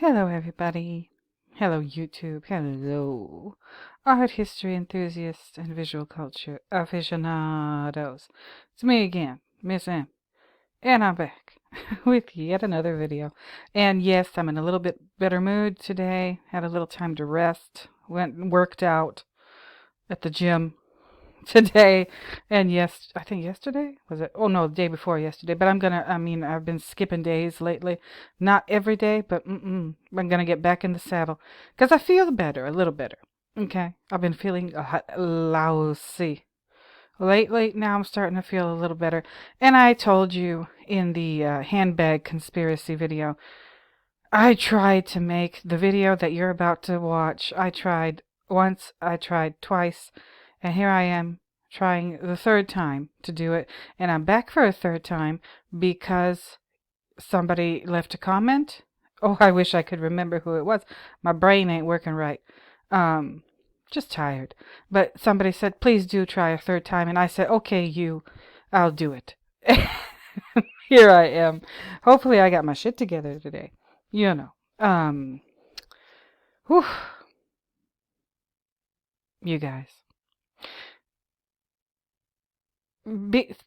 Hello, everybody. Hello, YouTube. Hello, art history enthusiasts and visual culture aficionados. It's me again, Miss M, and I'm back with yet another video. And yes, I'm in a little bit better mood today. Had a little time to rest. Went and worked out at the gym today. And yes, I think yesterday was it? Oh no, the day before yesterday. But I've been skipping days lately. Not every day, but I'm gonna get back in the saddle because I feel better, a little better. Okay, I've been feeling lousy lately. Now I'm starting to feel a little better. And I told you in the handbag conspiracy video, I tried to make the video that you're about to watch. I tried once, I tried twice, and here I am trying the third time to do it. And I'm back for a third time because somebody left a comment. Oh, I wish I could remember who it was. My brain ain't working right. Just tired. But somebody said, please do try a third time. And I said, okay, I'll do it. Here I am. Hopefully I got my shit together today. You know. Whew. You guys.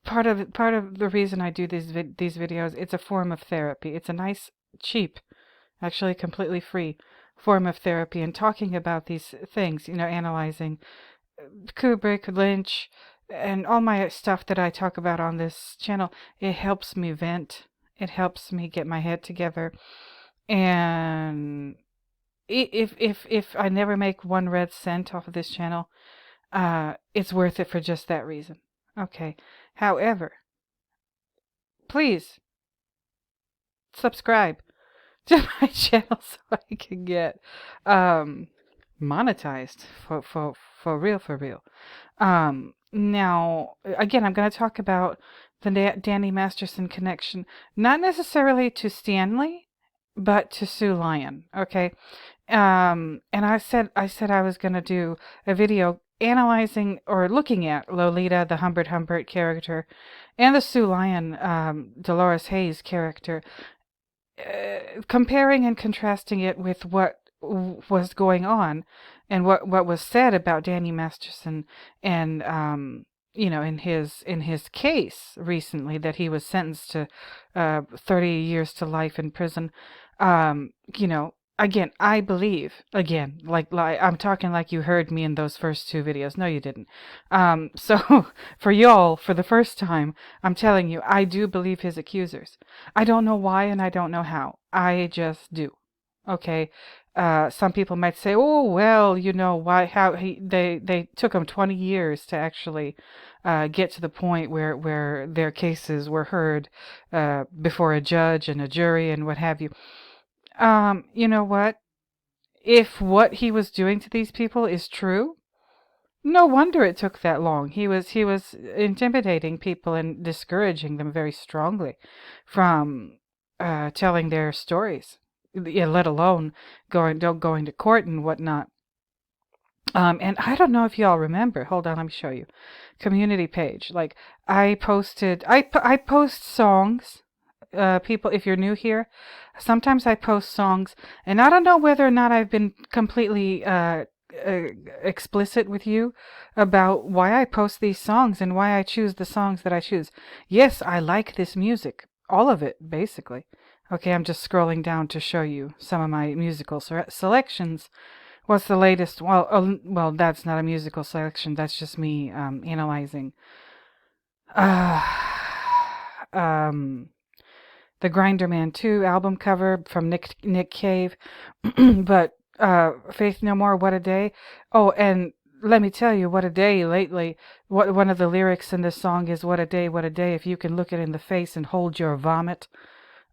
Part of the reason I do these videos, it's a form of therapy. It's a nice, cheap, actually completely free form of therapy, and talking about these things, analyzing Kubrick, Lynch, and all my stuff that I talk about on this channel, it helps me vent. It helps me get my head together. And if I never make one red cent off of this channel, it's worth it for just that reason. Okay. However, please subscribe to my channel so I can get monetized for real. Now, again, I'm going to talk about the Danny Masterson connection, not necessarily to Stanley, but to Sue Lyon. Okay. And I said I was going to do a video analyzing or looking at Lolita, the Humbert character, and the Sue Lyon, Dolores Hayes character, comparing and contrasting it with what was going on and what was said about Danny Masterson, and in his case recently that he was sentenced to 30 years to life in prison. Again, I believe, like I'm talking like you heard me in those first two videos. No, you didn't. So for y'all, for the first time, I'm telling you, I do believe his accusers. I don't know why and I don't know how. I just do. Okay. Some people might say, oh, well, they took him 20 years to actually get to the point where their cases were heard before a judge and a jury and what have you. You know what? If what he was doing to these people is true, no wonder it took that long. He was intimidating people and discouraging them very strongly from telling their stories, let alone going to court and whatnot. And I don't know if y'all remember. Hold on, let me show you. Community page. Like I post songs. People, if you're new here, sometimes I post songs, and I don't know whether or not I've been completely explicit with you about why I post these songs and why I choose the songs that I choose. Yes, I like this music, all of it, basically. Okay, I'm just scrolling down to show you some of my musical selections. What's the latest? Well, that's not a musical selection. That's just me analyzing. The Grinder Man 2 album cover from Nick Cave. But Faith No More, What a Day. Oh, and let me tell you, what a day lately. One of the lyrics in this song is what a day, if you can look it in the face and hold your vomit.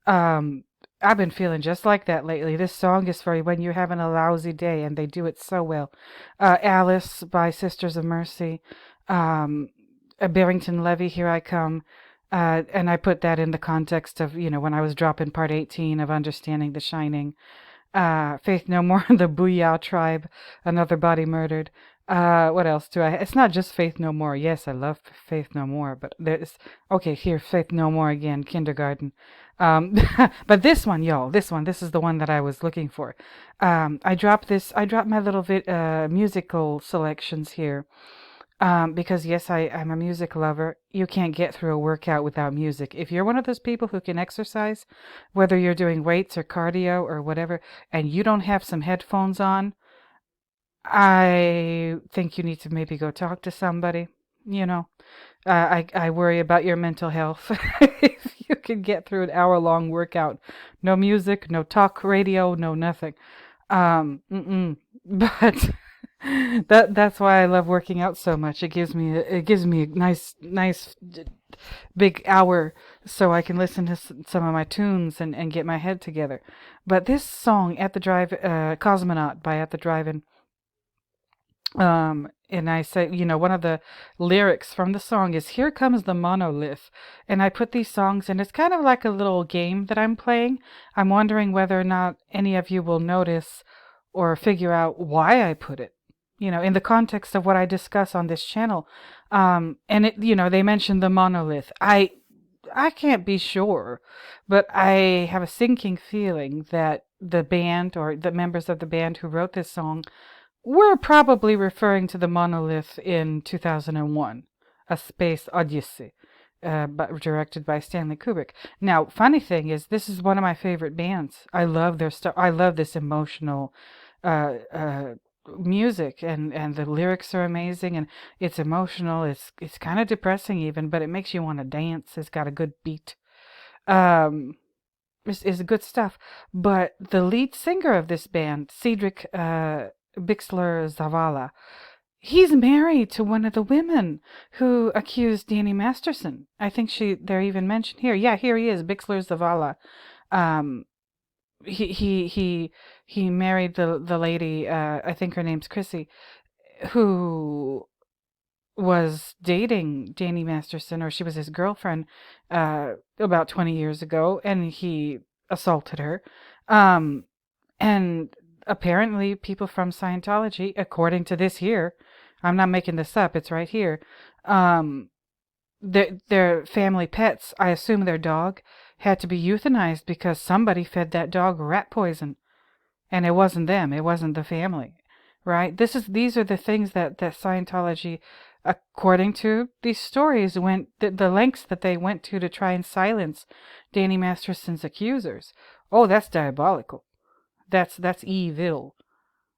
I've been feeling just like that lately. This song is for when you're having a lousy day, and they do it so well. Alice by Sisters of Mercy. Barrington Levy, Here I Come. And I put that in the context of, when I was dropping part 18 of Understanding the Shining. Faith No More, The Booyah Tribe, Another Body Murdered. What else do I? It's not just Faith No More. Yes, I love Faith No More, but there's okay. Here, Faith No More again, Kindergarten. Um, but this one, y'all, this is the one that I was looking for. I dropped this. I dropped my little musical selections here. Because yes, I'm a music lover. You can't get through a workout without music. If you're one of those people who can exercise, whether you're doing weights or cardio or whatever, and you don't have some headphones on, I think you need to maybe go talk to somebody. You know, I worry about your mental health. If you can get through an hour-long workout, no music, no talk radio, no nothing. But that's why I love working out so much. It gives me a nice big hour so I can listen to some of my tunes and get my head together. But this song at the drive, Cosmonaut by At the Drive-In. And I say, one of the lyrics from the song is "Here comes the monolith," and I put these songs, and it's kind of like a little game that I'm playing. I'm wondering whether or not any of you will notice or figure out why I put it, in the context of what I discuss on this channel. And they mentioned the monolith. I can't be sure, but I have a sinking feeling that the band or the members of the band who wrote this song we're probably referring to the monolith in 2001, A Space Odyssey, directed by Stanley Kubrick. Now, funny thing is, this is one of my favorite bands. I love their stuff. I love this emotional uh, uh, music, and the lyrics are amazing, and it's emotional. It's kind of depressing even, but it makes you want to dance. It's got a good beat. Um, is good stuff. But the lead singer of this band, Cedric Bixler Zavala, he's married to one of the women who accused Danny Masterson. I think they're even mentioned here. Yeah, here he is, Bixler Zavala. Um, he married the lady. I think her name's Chrissy, who was dating Danny Masterson, or she was his girlfriend, about 20 years ago, and he assaulted her. Um, and apparently people from Scientology, according to this here, I'm not making this up, it's right here, their family pets, I assume their dog, had to be euthanized because somebody fed that dog rat poison. And it wasn't them, it wasn't the family, right? These are the things that Scientology, according to these stories, went the lengths that they went to try and silence Danny Masterson's accusers. Oh, that's diabolical. That's evil.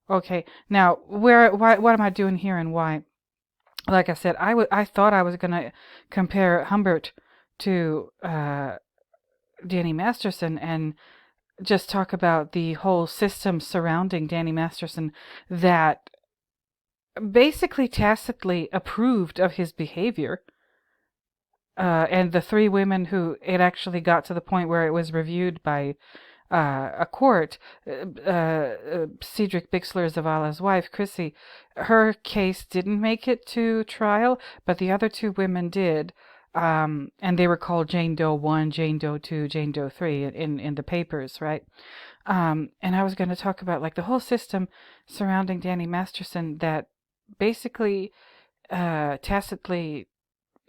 Okay, now what am I doing here and why? Like I said, I thought I was gonna compare Humbert to Danny Masterson and just talk about the whole system surrounding Danny Masterson that basically tacitly approved of his behavior. And the three women who it actually got to the point where it was reviewed by a court, Cedric Bixler Zavala's wife, Chrissy, her case didn't make it to trial, but the other two women did. And they were called Jane Doe 1, Jane Doe 2, Jane Doe 3 in the papers, right? And I was going to talk about like the whole system surrounding Danny Masterson that basically tacitly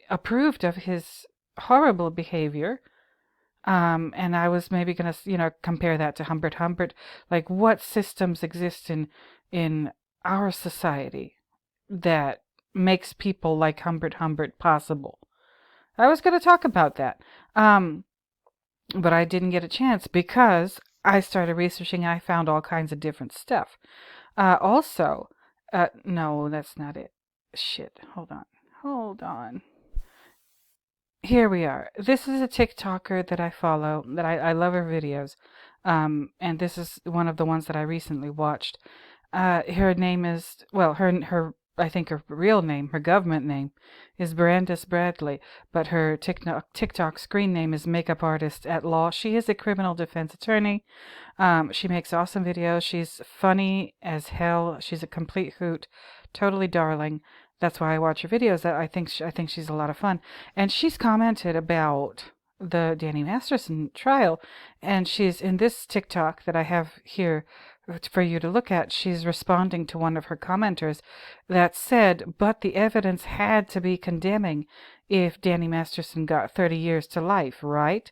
approved of his horrible behavior. And I was maybe going to, compare that to Humbert. Humbert, like what systems exist in our society that makes people like Humbert possible. I was going to talk about that. But I didn't get a chance because I started researching and I found all kinds of different stuff. Also, no, that's not it. Shit, hold on. Here we are. This is a TikToker that I follow, that I love her videos. And this is one of the ones that I recently watched. Her name is, well, her I think her real name, her government name, is Brandis Bradley, but her TikTok screen name is Makeup Artist at Law. She is a criminal defense attorney. She makes awesome videos. She's funny as hell. She's a complete hoot, totally darling. That's why I watch her videos. I think she's a lot of fun. And she's commented about the Danny Masterson trial, and she's in this TikTok that I have here for you to look at. She's responding to one of her commenters that said, but the evidence had to be condemning if Danny Masterson got 30 years to life, right?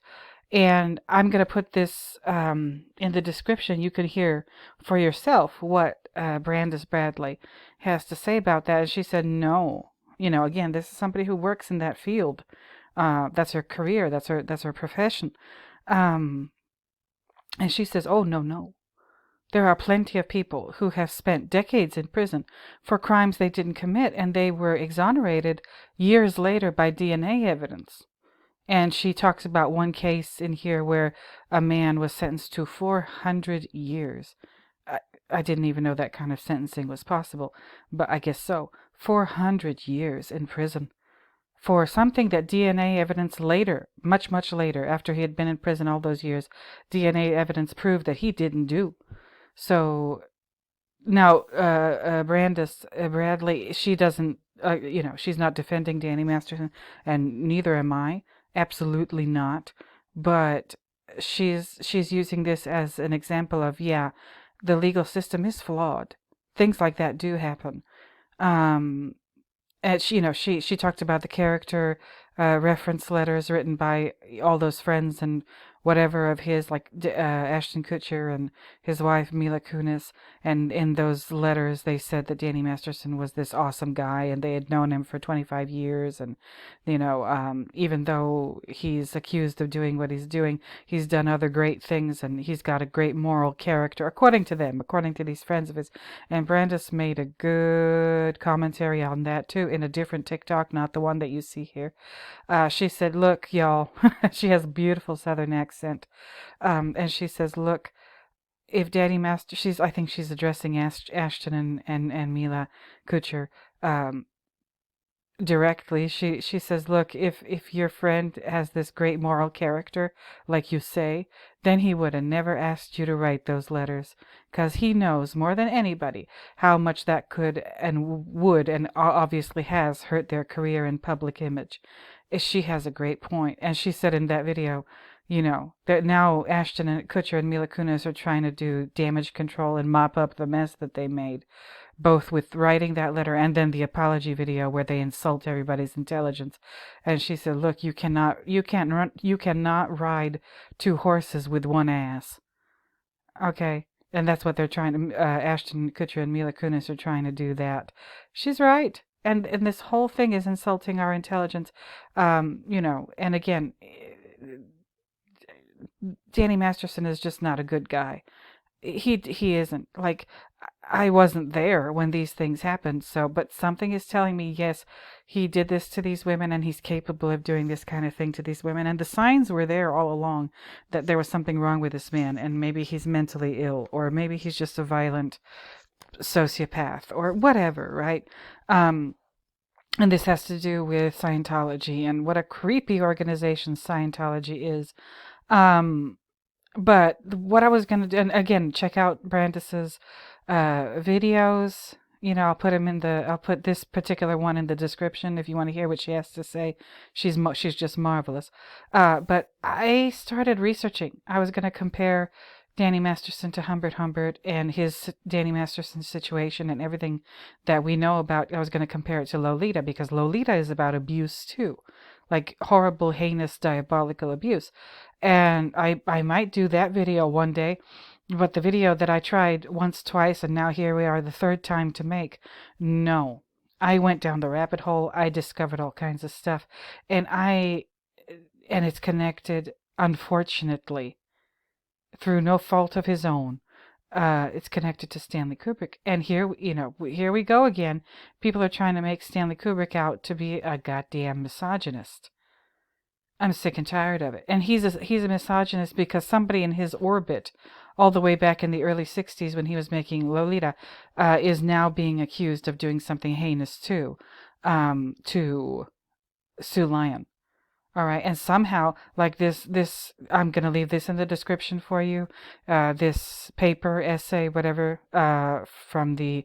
And I'm going to put this in the description. You can hear for yourself what Brandis Bradley has to say about that. And she said, no. You know, again, this is somebody who works in that field. That's her career. That's her profession. And she says, oh, no, no. There are plenty of people who have spent decades in prison for crimes they didn't commit, and they were exonerated years later by DNA evidence. And she talks about one case in here where a man was sentenced to 400 years. I didn't even know that kind of sentencing was possible, but I guess so. 400 years in prison for something that DNA evidence later, much, much later, after he had been in prison all those years, DNA evidence proved that he didn't do. So now, Bradley, she doesn't, she's not defending Danny Masterson, and neither am I. Absolutely not. But she's using this as an example of, yeah, the legal system is flawed. Things like that do happen. And she talked about the character reference letters written by all those friends and whatever of his, like Ashton Kutcher and his wife Mila Kunis. And in those letters, they said that Danny Masterson was this awesome guy, and they had known him for 25 years. And even though he's accused of doing what he's doing, he's done other great things, and he's got a great moral character, according to them, according to these friends of his. And Brandis made a good commentary on that too, in a different TikTok, not the one that you see here. She said, look, y'all, she has a beautiful Southern accent. And she says, look, if Danny Master, I think she's addressing Ashton and Mila Kutcher, directly. She says, look, if your friend has this great moral character, like you say, then he would have never asked you to write those letters, 'cause he knows more than anybody how much that could and would and obviously has hurt their career and public image. She has a great point. And she said in that video, that now Ashton and Kutcher and Mila Kunis are trying to do damage control and mop up the mess that they made, both with writing that letter and then the apology video where they insult everybody's intelligence. And she said, look, you cannot ride two horses with one ass. Okay. And that's what they're trying to, Ashton Kutcher and Mila Kunis are trying to do that. She's right. And this whole thing is insulting our intelligence. And again, Danny Masterson is just not a good guy. He isn't. Like, I wasn't there when these things happened, but something is telling me, yes, he did this to these women, and he's capable of doing this kind of thing to these women. And the signs were there all along that there was something wrong with this man, and maybe he's mentally ill, or maybe he's just a violent sociopath, or whatever, right? And this has to do with Scientology and what a creepy organization Scientology is. But what I was going to do, and again, check out Brandis's videos. I'll put this particular one in the description if you want to hear what she has to say. She's just marvelous. But I started researching. I was going to compare Danny Masterson to Humbert and his Danny Masterson situation and everything that we know about. I was going to compare it to Lolita, because Lolita is about abuse too, like horrible, heinous, diabolical abuse. And I might do that video one day, but the video that I tried once, twice, and now here we are the third time to make, no. I went down the rabbit hole. I discovered all kinds of stuff, and it's connected, unfortunately, through no fault of his own. It's connected to Stanley Kubrick. And here we go again. People are trying to make Stanley Kubrick out to be a goddamn misogynist. I'm sick and tired of it. And he's a misogynist because somebody in his orbit, all the way back in the early 60s when he was making Lolita, is now being accused of doing something heinous too, to Lyon. All right, and somehow, like I'm gonna leave this in the description for you. This paper, essay, whatever, from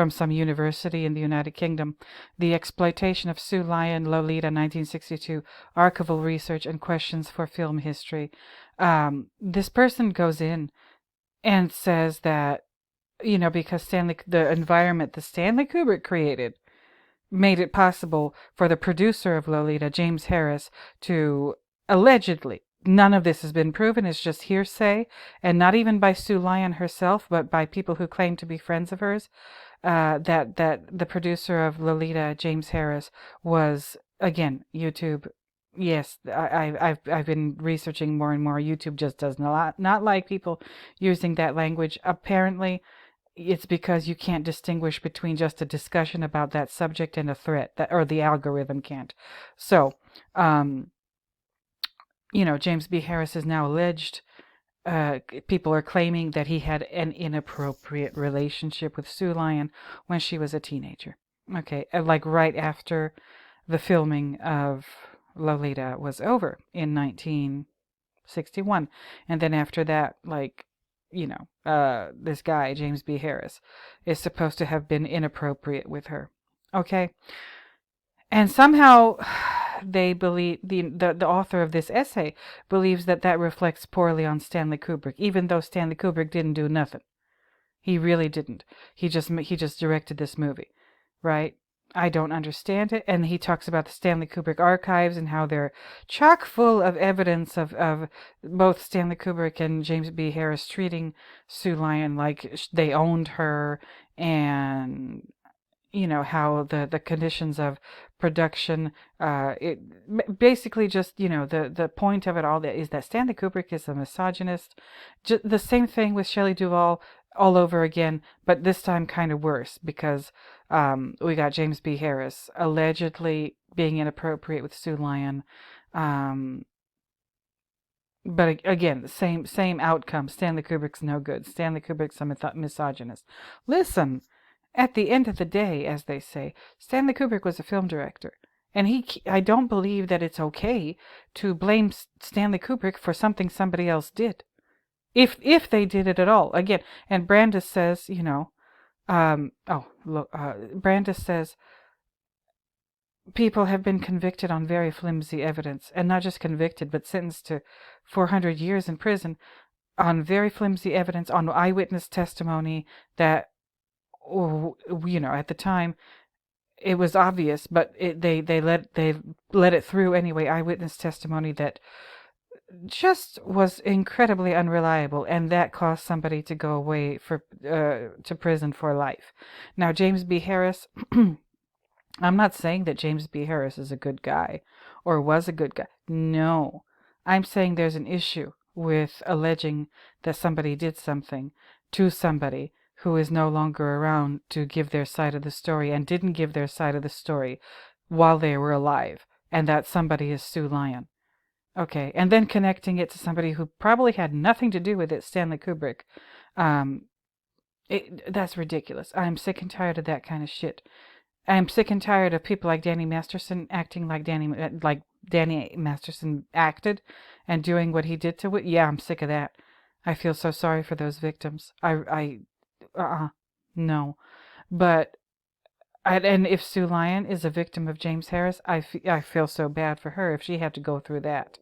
some university in the United Kingdom, the exploitation of Sue Lyon, Lolita, 1962, archival research and questions for film history. This person goes in and says that, because the environment that Stanley Kubrick created made it possible for the producer of Lolita, James Harris, to allegedly, none of this has been proven, it's just hearsay, and not even by Sue Lyon herself, but by people who claim to be friends of hers, that the producer of Lolita, James Harris, was, again, YouTube. Yes, I've been researching more and more. YouTube just does not like people using that language. Apparently, it's because you can't distinguish between just a discussion about that subject and a threat, or the algorithm can't. So, James B. Harris is now alleged. People are claiming that he had an inappropriate relationship with Sue Lyon when she was a teenager. Okay, like right after the filming of Lolita was over in 1961, and then after that, this guy, James B. Harris, is supposed to have been inappropriate with her. Okay? And somehow they believe, the author of this essay believes that reflects poorly on Stanley Kubrick, even though Stanley Kubrick didn't do nothing. He really didn't. He just directed this movie, right? I don't understand it. And he talks about the Stanley Kubrick archives and how they're chock full of evidence of both Stanley Kubrick and James B. Harris treating Sue Lyon like they owned her, and how the conditions of production, it basically just, the point of it all is that Stanley Kubrick is a misogynist. The same thing with Shelley Duvall all over again, but this time kind of worse, because we got James B. Harris allegedly being inappropriate with Sue Lyon. But again, the same outcome. Stanley Kubrick's no good. Stanley Kubrick's a misogynist. Listen, at the end of the day, as they say, Stanley Kubrick was a film director. And I don't believe that it's okay to blame Stanley Kubrick for something somebody else did. If they did it at all. Again, and Brandis says, Brandis says people have been convicted on very flimsy evidence, and not just convicted, but sentenced to 400 years in prison on very flimsy evidence, on eyewitness testimony that, at the time it was obvious, but they let it through anyway. Eyewitness testimony that just was incredibly unreliable, and that caused somebody to go away to prison for life. Now, James B. Harris, I'm not saying that James B. Harris is a good guy or was a good guy. No, I'm saying there's an issue with alleging that somebody did something to somebody who is no longer around to give their side of the story, and didn't give their side of the story while they were alive, and that somebody is Sue Lyon. Okay, and then connecting it to somebody who probably had nothing to do with it, Stanley Kubrick. That's ridiculous. I'm sick and tired of that kind of shit. I'm sick and tired of people like Danny Masterson acting like Danny Masterson acted, and doing what he did to it. Yeah, I'm sick of that. I feel so sorry for those victims. No. But, and if Sue Lyon is a victim of James Harris, I feel so bad for her if she had to go through that.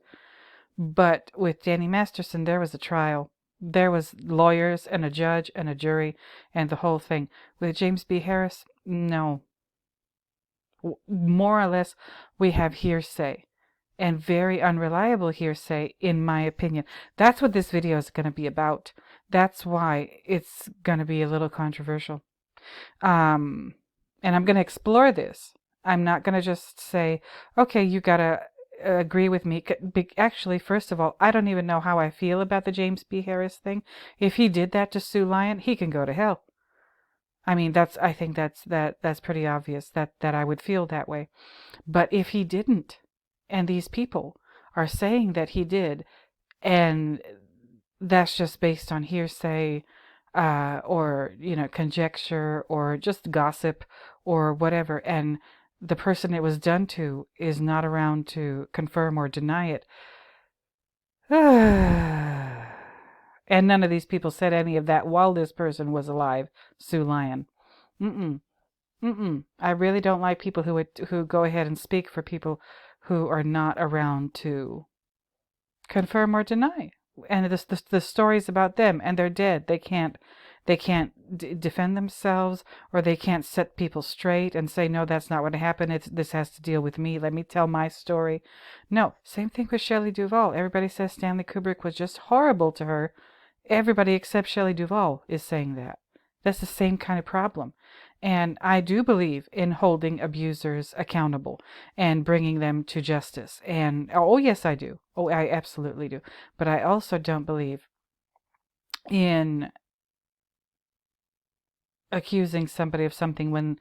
But with Danny Masterson, there was a trial. There was lawyers and a judge and a jury and the whole thing. With James B. Harris, no. More or less, we have hearsay, and very unreliable hearsay, in my opinion. That's what this video is going to be about. That's why it's going to be a little controversial. And I'm going to explore this. I'm not going to just say, okay, you got to agree with me. Actually, first of all, I don't even know how I feel about the James B. Harris thing. If he did that to Sue Lyon, he can go to hell. I mean, I think that's pretty obvious that I would feel that way. But if he didn't, and these people are saying that he did, and that's just based on hearsay, or conjecture, or just gossip, or whatever, and the person it was done to is not around to confirm or deny it. And none of these people said any of that while this person was alive, Sue Lyon. Mm-mm. Mm-mm. I really don't like people who go ahead and speak for people who are not around to confirm or deny. And the story's about them, and they're dead. They can't defend themselves, or they can't set people straight and say, no, that's not what happened. This has to deal with me. Let me tell my story. No, same thing with Shelley Duvall. Everybody says Stanley Kubrick was just horrible to her. Everybody except Shelley Duvall is saying that. That's the same kind of problem. And I do believe in holding abusers accountable and bringing them to justice. And, oh, yes, I do. Oh, I absolutely do. But I also don't believe in accusing somebody of something when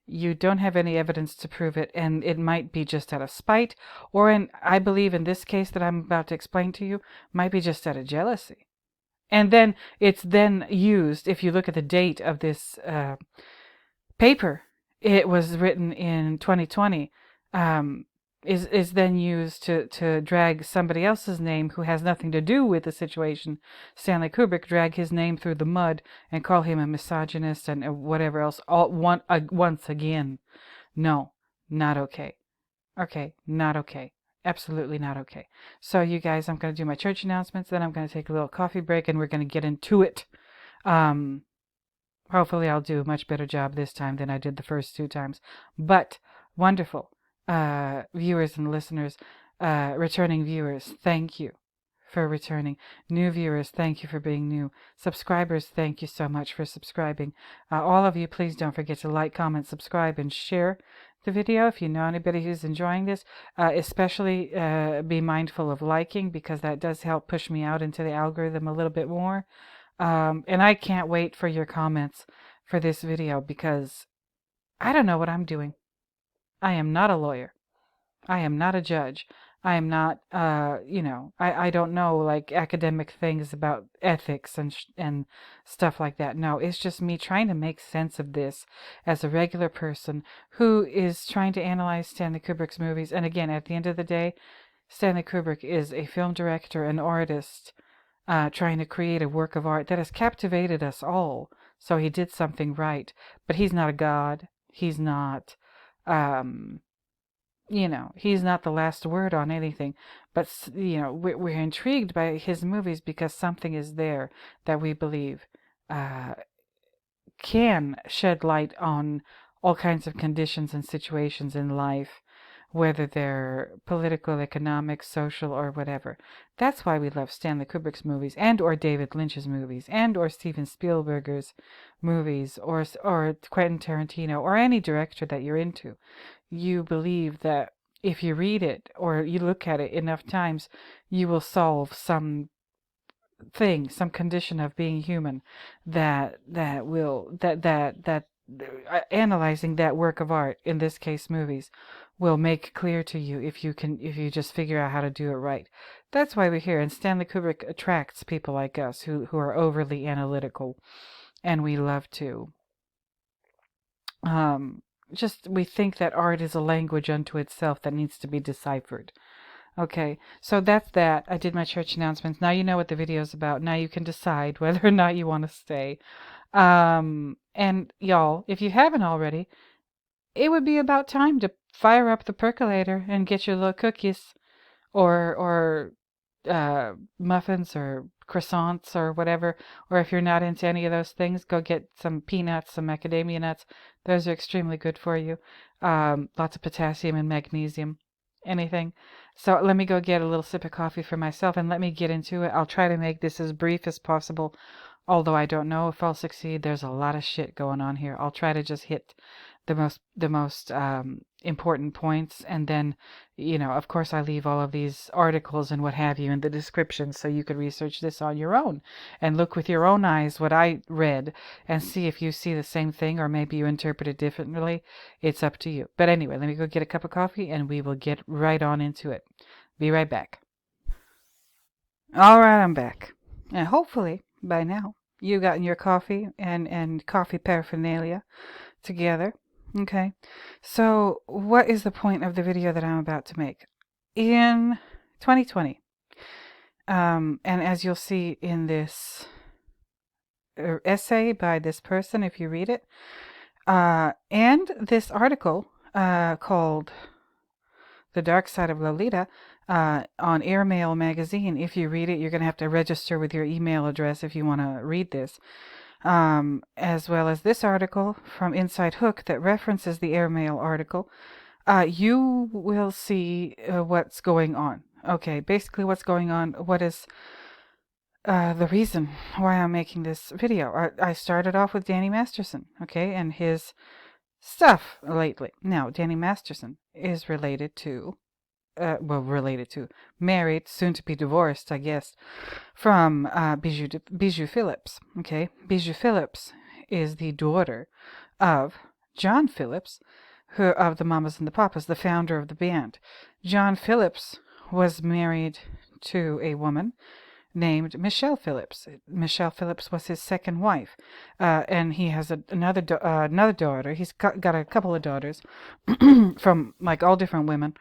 you don't have any evidence to prove it, and it might be just out of spite, or I believe in this case that I'm about to explain to you, might be just out of jealousy. And then it's then used, if you look at the date of this paper, it was written in 2020, is then used to drag somebody else's name who has nothing to do with the situation, Stanley Kubrick, drag his name through the mud and call him a misogynist and whatever else once again. No, not okay. Okay, not okay. Absolutely not okay. So you guys, I'm going to do my church announcements, then I'm going to take a little coffee break, and we're going to get into it. Hopefully I'll do a much better job this time than I did the first two times. But wonderful viewers and listeners, returning viewers, thank you for returning. New viewers, thank you for being new. Subscribers, thank you so much for subscribing. All of you, please don't forget to like, comment, subscribe, and share the video. If you know anybody who's enjoying this, especially be mindful of liking, because that does help push me out into the algorithm a little bit more. And I can't wait for your comments for this video, because I don't know what I'm doing. I am not a lawyer. I am not a judge. I am not, I don't know, like, academic things about ethics and stuff like that. No, it's just me trying to make sense of this as a regular person who is trying to analyze Stanley Kubrick's movies. And again, at the end of the day, Stanley Kubrick is a film director, an artist, trying to create a work of art that has captivated us all. So he did something right. But he's not a god. He's not, he's not the last word on anything. But, we're intrigued by his movies because something is there that we believe can shed light on all kinds of conditions and situations in life, whether they're political, economic, social, or whatever. That's why we love Stanley Kubrick's movies, and or David Lynch's movies, and or Steven Spielberg's movies, or Quentin Tarantino, or any director that you're into. You believe that if you read it or you look at it enough times, you will solve some condition of being human that analyzing that work of art, in this case movies, will make clear to you if you just figure out how to do it right. That's why we're here, and Stanley Kubrick attracts people like us who are overly analytical, and we love to we think that art is a language unto itself that needs to be deciphered. Okay, so that's that. I did my church announcements. Now you know what the video is about. Now you can decide whether or not you want to stay. And y'all, if you haven't already, it would be about time to fire up the percolator and get your little cookies or muffins or croissants or whatever. Or if you're not into any of those things, go get some peanuts, some macadamia nuts. Those are extremely good for you. Lots of potassium and magnesium. Anything. So let me go get a little sip of coffee for myself and let me get into it. I'll try to make this as brief as possible, although I don't know if I'll succeed. There's a lot of shit going on here. I'll try to just hit the most important points, and then, of course, I leave all of these articles and what have you in the description, so you could research this on your own and look with your own eyes what I read and see if you see the same thing, or maybe you interpret it differently. It's up to you. But anyway, let me go get a cup of coffee and we will get right on into it. Be right back. All right, I'm back. And hopefully by now you've gotten your coffee and coffee paraphernalia together. Okay. So what is the point of the video that I'm about to make? In 2020, and as you'll see in this essay by this person, if you read it, and this article called The Dark Side of Lolita on Airmail magazine. If you read it, you're going to have to register with your email address if you want to read this. As well as this article from Inside Hook that references the Airmail article, you will see what's going on. Okay, basically what's going on, what is the reason why I'm making this video. I started off with Danny Masterson, okay, and his stuff lately. Now, Danny Masterson is married, soon to be divorced, I guess, from Bijou Phillips. Okay, Bijou Phillips is the daughter of John Phillips, of the Mamas and the Papas, the founder of the band. John Phillips was married to a woman named Michelle Phillips. Michelle Phillips was his second wife, and he has another daughter. He's got a couple of daughters from like all different women.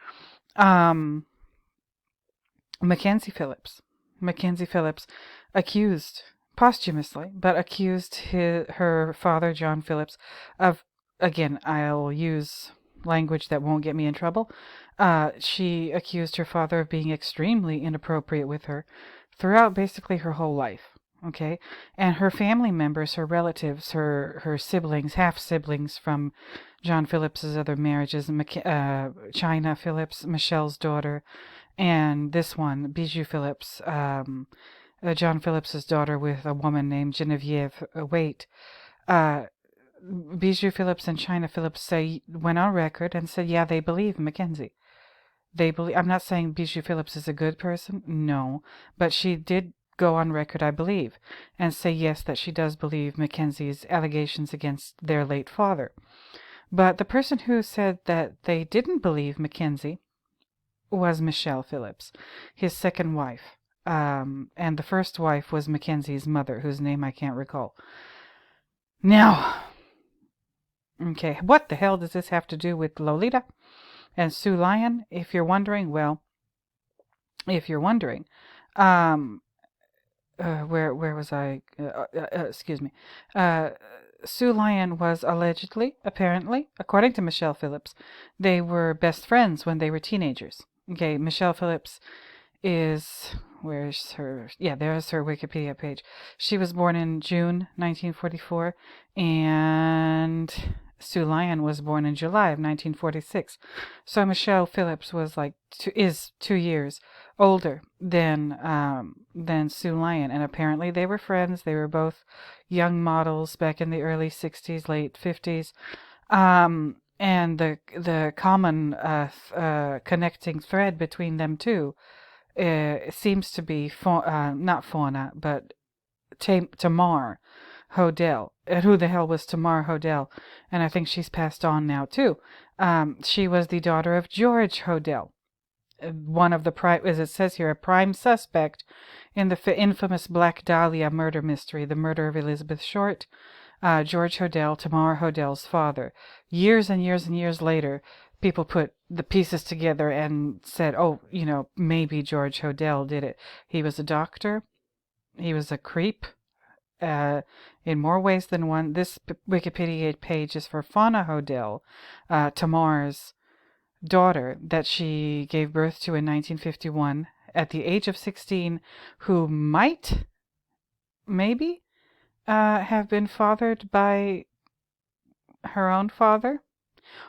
Mackenzie Phillips. Mackenzie Phillips accused, posthumously, but accused her father, John Phillips, of, again, I'll use language that won't get me in trouble. She accused her father of being extremely inappropriate with her throughout basically her whole life. Okay, and her family members, her relatives, her siblings, half siblings from John Phillips's other marriages, China Phillips, Michelle's daughter, and this one, Bijou Phillips, John Phillips's daughter with a woman named Genevieve Waite. Bijou Phillips and China Phillips went on record and said, yeah, they believe Mackenzie. They believe. I'm not saying Bijou Phillips is a good person, no, but she did go on record, I believe, and say yes, that she does believe Mackenzie's allegations against their late father. But the person who said that they didn't believe Mackenzie was Michelle Phillips, his second wife, and the first wife was Mackenzie's mother, whose name I can't recall. Now, okay, what the hell does this have to do with Lolita and Sue Lyon? If you're wondering, where was I? Excuse me. Sue Lyon was allegedly, apparently, according to Michelle Phillips, they were best friends when they were teenagers. Okay, Michelle Phillips is, where's her? Yeah, there's her Wikipedia page. She was born in June 1944, and Sue Lyon was born in July of 1946. So Michelle Phillips was is 2 years older than Sue Lyon, and apparently they were friends. They were both young models back in the early 60s, late 50s. And the common connecting thread between them two seems to be not Fauna, but Tamar Hodel. Who the hell was Tamar Hodel? And I think she's passed on now too. She was the daughter of George Hodel, one of the as it says here, a prime suspect in the infamous Black Dahlia murder mystery, the murder of Elizabeth Short. George Hodel, Tamar Hodel's father. Years and years and years later, people put the pieces together and said, oh, maybe George Hodel did it. He was a doctor. He was a creep. In more ways than one. This Wikipedia page is for Fauna Hodel, Tamar's daughter that she gave birth to in 1951 at the age of 16, who maybe have been fathered by her own father.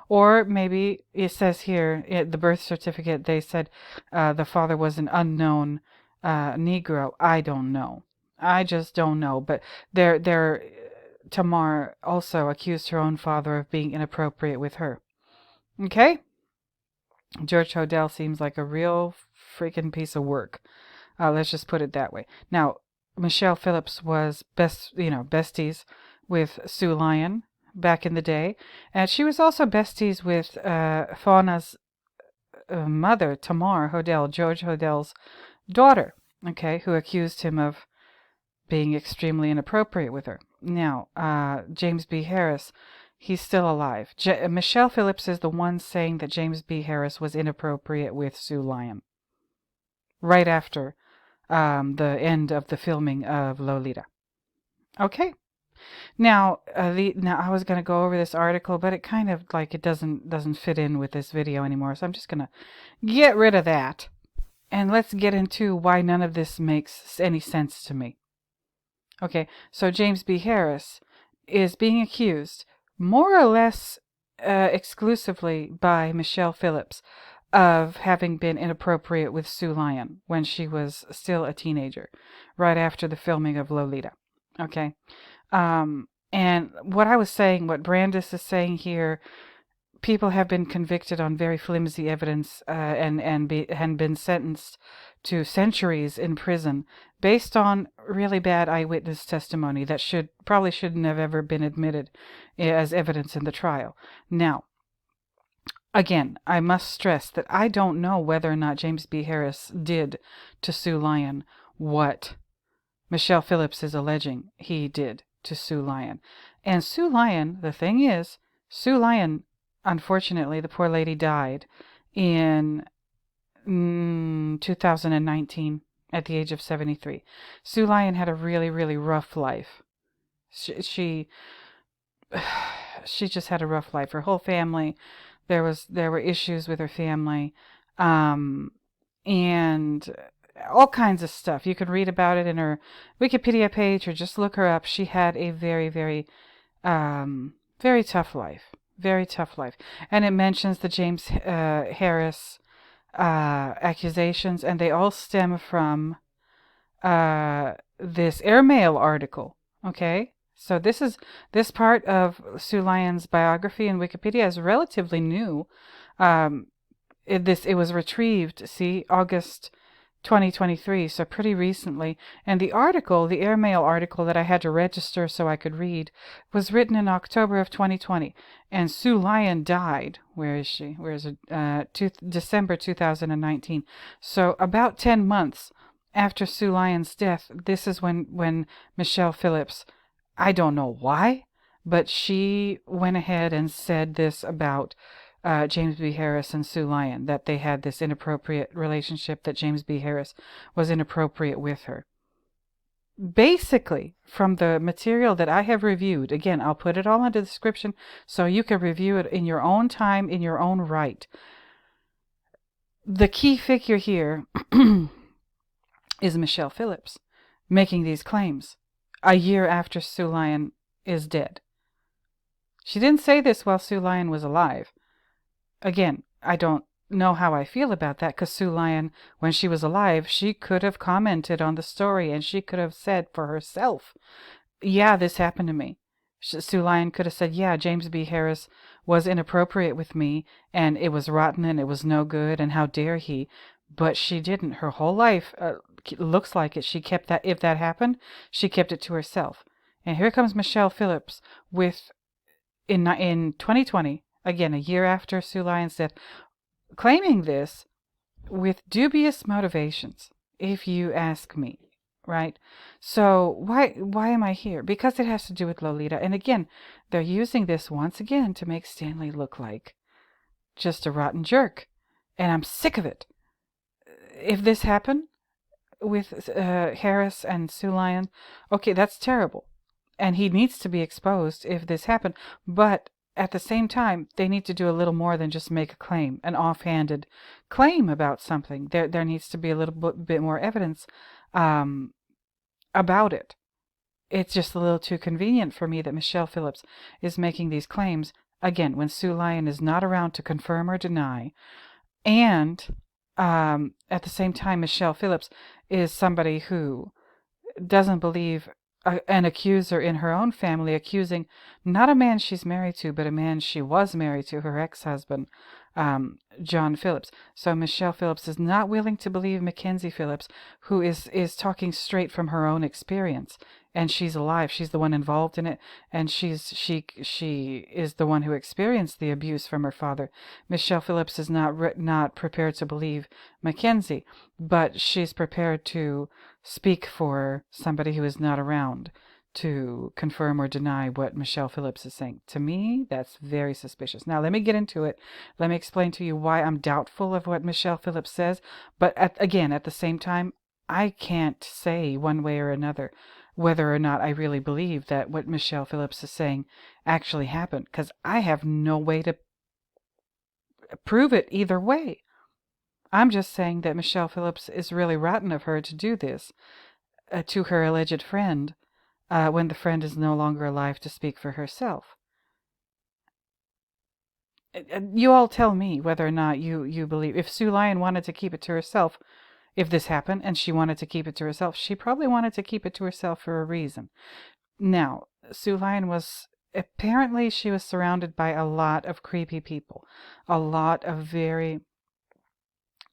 Or maybe it says here, the birth certificate, they said the father was an unknown Negro. I don't know. I just don't know. But Tamar also accused her own father of being inappropriate with her. Okay? George Hodel seems like a real freaking piece of work. Let's just put it that way. Now, Michelle Phillips was besties with Sue Lyon back in the day, and she was also besties with Fauna's mother, Tamar Hodel, George Hodel's daughter, okay, who accused him of being extremely inappropriate with her. Now, James B. Harris, He's still alive. Michelle Phillips is the one saying that James B. Harris was inappropriate with Sue Lyon right after the end of the filming of Lolita. Okay. Now, now I was going to go over this article, but it kind of like it doesn't fit in with this video anymore, so I'm just going to get rid of that. And let's get into why none of this makes any sense to me. Okay, so James B. Harris is being accused more or less exclusively by Michelle Phillips of having been inappropriate with Sue Lyon when she was still a teenager, right after the filming of Lolita. Okay, and what I was saying, what Brandis is saying here, people have been convicted on very flimsy evidence and been sentenced to centuries in prison based on really bad eyewitness testimony that probably shouldn't have ever been admitted as evidence in the trial. Now, again, I must stress that I don't know whether or not James B. Harris did to Sue Lyon what Michelle Phillips is alleging he did to Sue Lyon. And Sue Lyon, the thing is, Sue Lyon, unfortunately, the poor lady died in 2019 at the age of 73. Sue Lyon had a really, really rough life. She just had a rough life. Her whole family, there were issues with her family, and all kinds of stuff. You can read about it in her Wikipedia page or just look her up. She had a very, very, very tough life. Very tough life. And it mentions the James Harris accusations, and they all stem from this airmail article. Okay? So this part of Sue Lyon's biography in Wikipedia is relatively new. It was retrieved, August 2023, so pretty recently. And the airmail article that I had to register so I could read, was written in October of 2020. And Sue Lyon died, where is she? Where is it? December 2019. So about 10 months after Sue Lyon's death, this is when Michelle Phillips, I don't know why, but she went ahead and said this about James B. Harris and Sue Lyon, that they had this inappropriate relationship, that James B. Harris was inappropriate with her. Basically, from the material that I have reviewed, again, I'll put it all in the description so you can review it in your own time, in your own right. The key figure here is Michelle Phillips making these claims a year after Sue Lyon is dead. She didn't say this while Sue Lyon was alive. Again, I don't know how I feel about that, because Sue Lyon, when she was alive, she could have commented on the story and she could have said for herself, yeah, this happened to me. Sue Lyon could have said, yeah, James B. Harris was inappropriate with me and it was rotten and it was no good and how dare he. But she didn't. Her whole life looks like it. She kept that, if that happened, she kept it to herself. And here comes Michelle Phillips in 2020, again, a year after Sue Lyon's death, claiming this with dubious motivations, if you ask me, right? So why am I here? Because it has to do with Lolita. And again, they're using this once again to make Stanley look like just a rotten jerk. And I'm sick of it. If this happened with Harris and Sue Lyon, okay, that's terrible. And he needs to be exposed if this happened. But at the same time, they need to do a little more than just make a claim, an offhanded claim about something. There needs to be a little bit more evidence about it. It's just a little too convenient for me that Michelle Phillips is making these claims, again, when Sue Lyon is not around to confirm or deny. And at the same time, Michelle Phillips is somebody who doesn't believe an accuser in her own family accusing not a man she's married to, but a man she was married to, her ex-husband, John Phillips. So Michelle Phillips is not willing to believe Mackenzie Phillips, who is talking straight from her own experience. And she's alive. She's the one involved in it, and she is the one who experienced the abuse from her father. Michelle Phillips is not prepared to believe Mackenzie, but she's prepared to speak for somebody who is not around to confirm or deny what Michelle Phillips is saying. To me, that's very suspicious. Now, let me get into it. Let me explain to you why I'm doubtful of what Michelle Phillips says. But again, at the same time, I can't say one way or another whether or not I really believe that what Michelle Phillips is saying actually happened, because I have no way to prove it either way. I'm just saying that Michelle Phillips is really rotten of her to do this to her alleged friend when the friend is no longer alive to speak for herself. You all tell me whether or not you believe. If Sue Lyon wanted to keep it to herself, if this happened and she wanted to keep it to herself, she probably wanted to keep it to herself for a reason. Now, Sue Lyon apparently she was surrounded by a lot of creepy people, a lot of very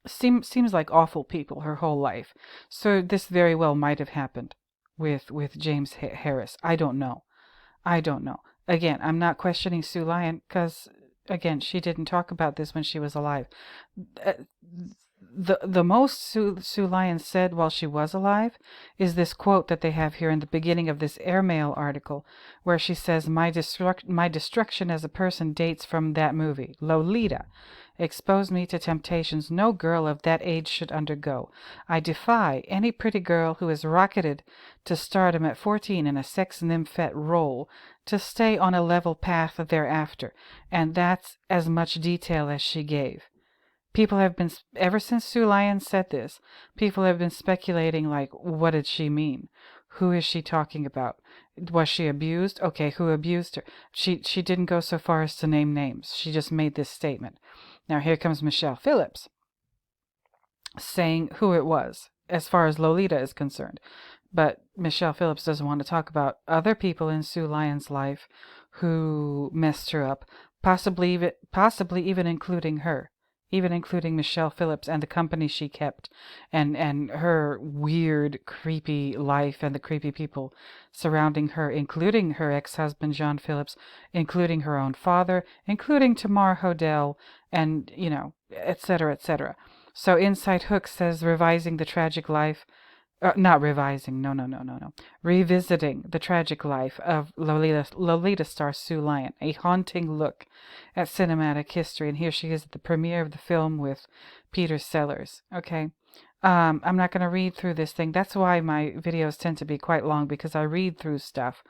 seems like awful people her whole life. So this very well might have happened with James Harris. I don't know. Again, I'm not questioning Sue Lyon because, again, she didn't talk about this when she was alive. The most Sue Lyon said while she was alive is this quote that they have here in the beginning of this airmail article, where she says, my destruction as a person dates from that movie, Lolita. Exposed me to temptations no girl of that age should undergo. I defy any pretty girl who is rocketed to stardom at 14 in a sex nymphette role to stay on a level path thereafter, and that's as much detail as she gave. People have been, ever since Sue Lyon said this, people have been speculating, like, what did she mean? Who is she talking about? Was she abused? Okay, who abused her? She didn't go so far as to name names. She just made this statement. Now here comes Michelle Phillips saying who it was, as far as Lolita is concerned. But Michelle Phillips doesn't want to talk about other people in Sue Lyon's life who messed her up, possibly even including her. Even including Michelle Phillips and the company she kept, and her weird, creepy life and the creepy people surrounding her, including her ex-husband John Phillips, including her own father, including Tamar Hodel, and, etc., etc. So Inside Hook says revising the tragic life, not revising, no. Revisiting the tragic life of Lolita star Sue Lyon, a haunting look at cinematic history. And here she is at the premiere of the film with Peter Sellers. Okay, I'm not going to read through this thing. That's why my videos tend to be quite long, because I read through stuff,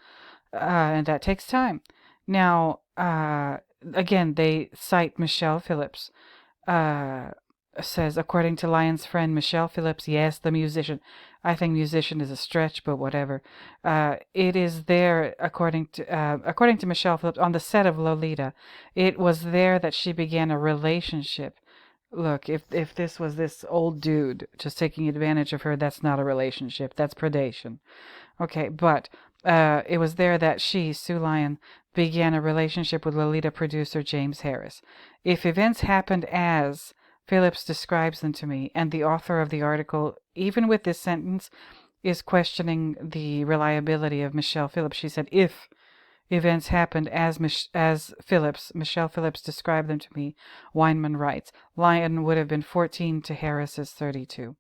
and that takes time. Now, again, they cite Michelle Phillips. Says, according to Lyon's friend Michelle Phillips, yes, the musician. I think musician is a stretch, but whatever. It is there, according to Michelle Phillips, on the set of Lolita. It was there that she began a relationship. Look, if this was this old dude just taking advantage of her, that's not a relationship. That's predation. Okay, but it was there that she, Sue Lyon, began a relationship with Lolita producer James Harris. If events happened as Phillips describes them to me, and the author of the article, even with this sentence, is questioning the reliability of Michelle Phillips. She said, if events happened as Michelle Phillips described them to me, Weinman writes, Lyon would have been 14 to Harris's 32.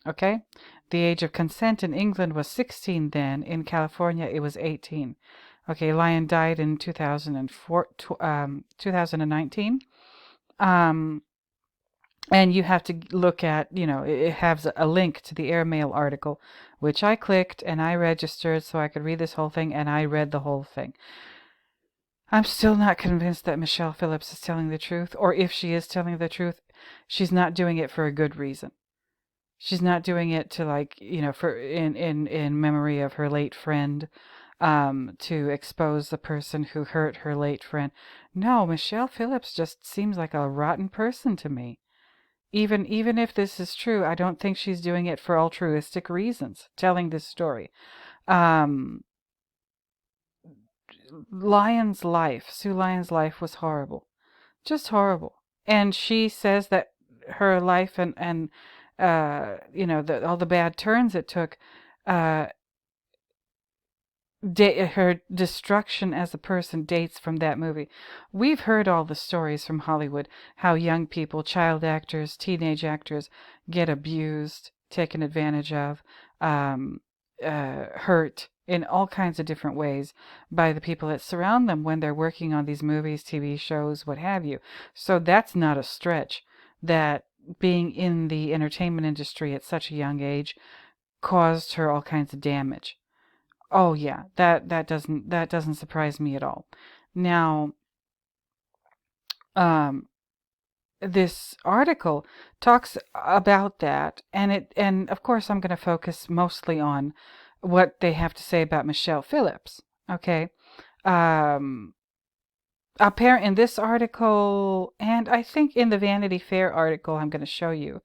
Okay? The age of consent in England was 16 then. In California, it was 18. Okay, Lyon died in 2019. And you have to look at, it has a link to the airmail article, which I clicked and I registered so I could read this whole thing, and I read the whole thing. I'm still not convinced that Michelle Phillips is telling the truth, or if she is telling the truth, she's not doing it for a good reason. She's not doing it to, for in memory of her late friend, to expose the person who hurt her late friend. No, Michelle Phillips just seems like a rotten person to me. Even if this is true, I don't think she's doing it for altruistic reasons, telling this story. Sue Lyon's life was horrible. Just horrible. And she says that her life and all the bad turns it took, her destruction as a person dates from that movie. We've heard all the stories from Hollywood, how young people, child actors, teenage actors get abused, taken advantage of, hurt in all kinds of different ways by the people that surround them when they're working on these movies, TV shows, what have you. So that's not a stretch that being in the entertainment industry at such a young age caused her all kinds of damage. Oh yeah, that doesn't surprise me at all. Now, um, this article talks about that, and of course I'm going to focus mostly on what they have to say about Michelle Phillips. Okay, um, apparent in this article, and I think in the Vanity Fair article I'm going to show you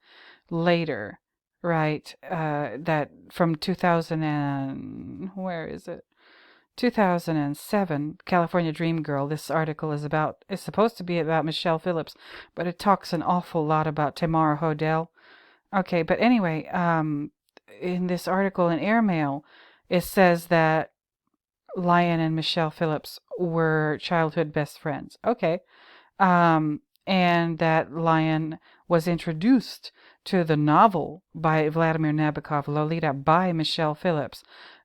later, right? That from 2000 and where is it? 2007, California Dream Girl. This article is supposed to be about Michelle Phillips, but it talks an awful lot about Tamara Hodel. Okay, but anyway, in this article in Airmail, it says that Lyon and Michelle Phillips were childhood best friends. Okay, and that Lyon was introduced to the novel by Vladimir Nabokov, Lolita, by Michelle Phillips.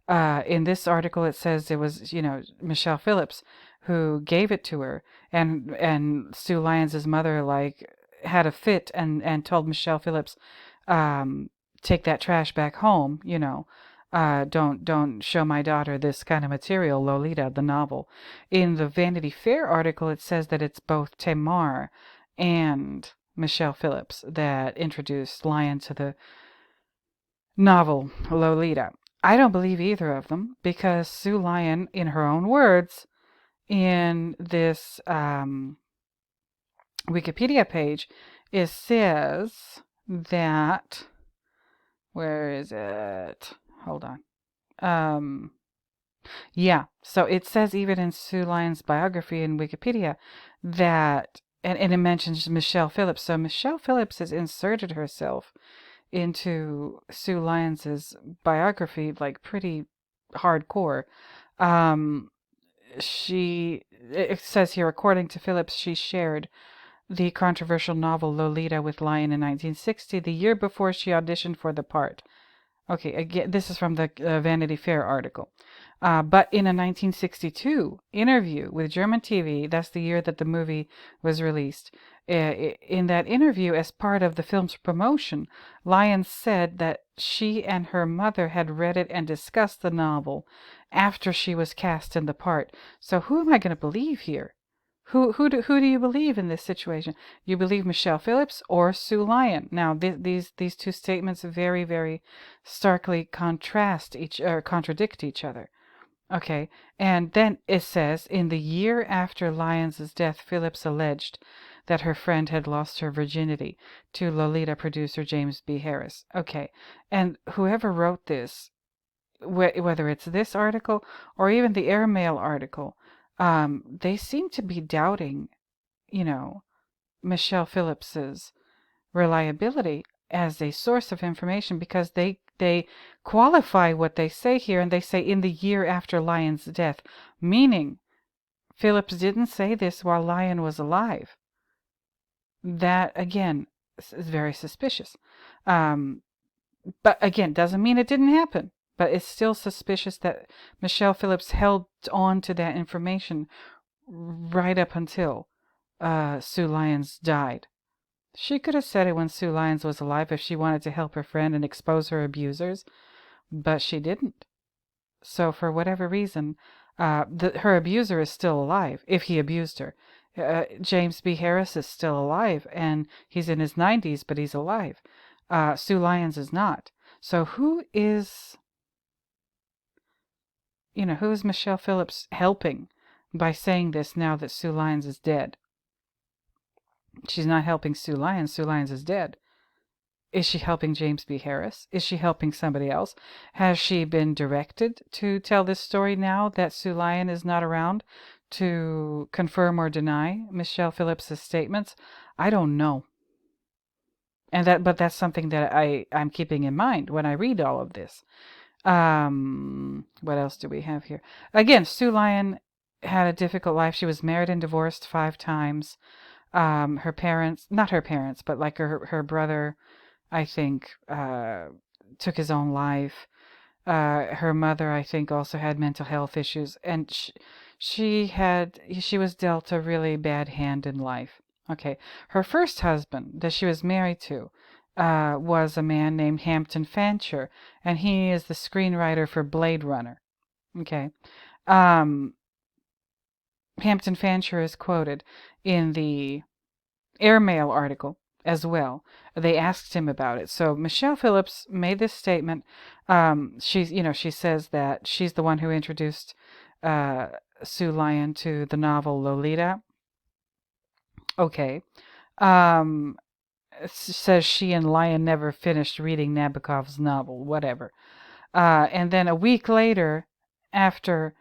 In this article, it says it was, Michelle Phillips who gave it to her, and Sue Lyons' mother had a fit and told Michelle Phillips, take that trash back home, don't show my daughter this kind of material, Lolita, the novel. In the Vanity Fair article, it says that it's both Tamar and Michelle Phillips that introduced Lyon to the novel Lolita. I don't believe either of them because Sue Lyon, in her own words, in this Wikipedia page, it says that, where is it? Hold on. Yeah, so it says even in Sue Lyon's biography in Wikipedia that, and it mentions Michelle Phillips. So Michelle Phillips has inserted herself into Sue Lyons's biography like pretty hardcore. It says here, according to Phillips, she shared the controversial novel Lolita with Lyon in 1960, the year before she auditioned for the part. Okay, again, this is from the Vanity Fair article. But in a 1962 interview with German TV, that's the year that the movie was released, in that interview, as part of the film's promotion, Lyon said that she and her mother had read it and discussed the novel after she was cast in the part. So who am I going to believe here? Who do you believe in this situation? You believe Michelle Phillips or Sue Lyon? Now, these two statements very, very starkly contradict each other. Okay, and then it says, in the year after Lyons' death, Phillips alleged that her friend had lost her virginity to Lolita producer James B. Harris. Okay, and whoever wrote this, whether it's this article or even the Airmail article, they seem to be doubting, Michelle Phillips's reliability as a source of information because they qualify what they say here, and they say in the year after Lyon's death, meaning Phillips didn't say this while Lyon was alive. That, again, is very suspicious. But again, doesn't mean it didn't happen. But it's still suspicious that Michelle Phillips held on to that information right up until Sue Lyons died. She could have said it when Sue Lyons was alive if she wanted to help her friend and expose her abusers, but she didn't. So for whatever reason, her abuser is still alive, if he abused her. James B. Harris is still alive, and he's in his 90s, but he's alive. Sue Lyons is not. So who is Michelle Phillips helping by saying this now that Sue Lyons is dead? She's not helping Sue Lyons. Sue Lyons is dead. Is she helping James B. Harris? Is she helping somebody else? Has she been directed to tell this story now that Sue Lyon is not around to confirm or deny Michelle Phillips' statements? I don't know. But that's something that I'm keeping in mind when I read all of this. What else do we have here? Again, Sue Lyon had a difficult life. She was married and divorced 5 times. Her parents, not her parents, but like her brother, I think, took his own life. Her mother, I think, also had mental health issues, and she was dealt a really bad hand in life. Okay, her first husband that she was married to was a man named Hampton Fancher, and he is the screenwriter for Blade Runner. Okay, um, Hampton Fancher is quoted in the Airmail article as well. They asked him about it. So Michelle Phillips made this statement. She says that she's the one who introduced uh, Sue Lyon to the novel Lolita. Okay. Um, says she and Lyon never finished reading Nabokov's novel. Whatever. And then a week later, after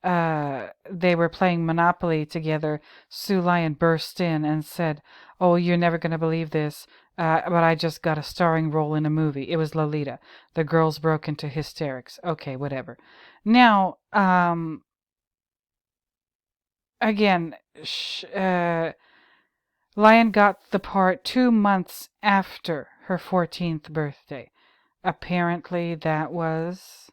they were playing Monopoly together, Sue Lyon burst in and said, "Oh, you're never going to believe this, but I just got a starring role in a movie. It was Lolita." The girls broke into hysterics. Okay, whatever. Now, again, Lyon got the part 2 months after her 14th birthday. Apparently, that was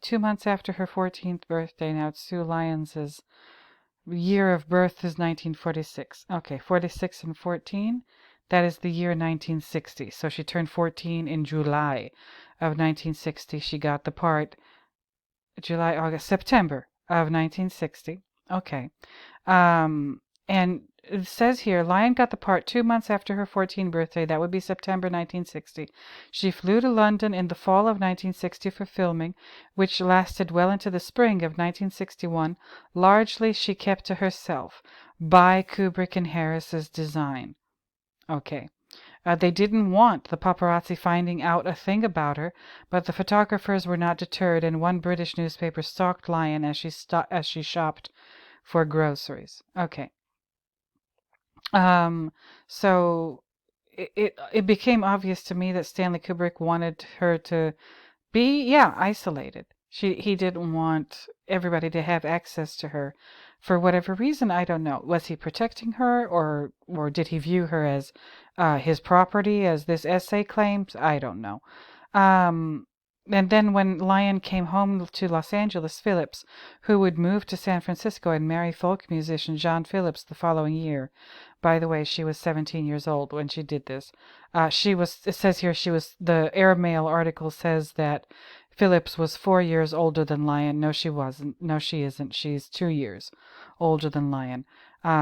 2 months after her 14th birthday. Now, Sue Lyons' year of birth is 1946. Okay, 46 and 14. That is the year 1960. So she turned 14 in July of 1960. She got the part July, August, September of 1960. Okay. And it says here, Lyon got the part 2 months after her 14th birthday. That would be September 1960. She flew to London in the fall of 1960 for filming, which lasted well into the spring of 1961. Largely, she kept to herself, by Kubrick and Harris's design. Okay. They didn't want the paparazzi finding out a thing about her, but the photographers were not deterred, and one British newspaper stalked Lyon as she shopped for groceries. Okay. So it became obvious to me that Stanley Kubrick wanted her to be, isolated. He didn't want everybody to have access to her for whatever reason. I don't know. Was he protecting her, or did he view her as his property, as this essay claims? I don't know. And then when Lyon came home to Los Angeles, Phillips, who would move to San Francisco and marry folk musician John Phillips the following year. By the way, she was 17 years old when she did this. It says here the Airmail article says that Phillips was 4 years older than Lyon. No, she wasn't. No, she isn't. She's 2 years older than Lyon.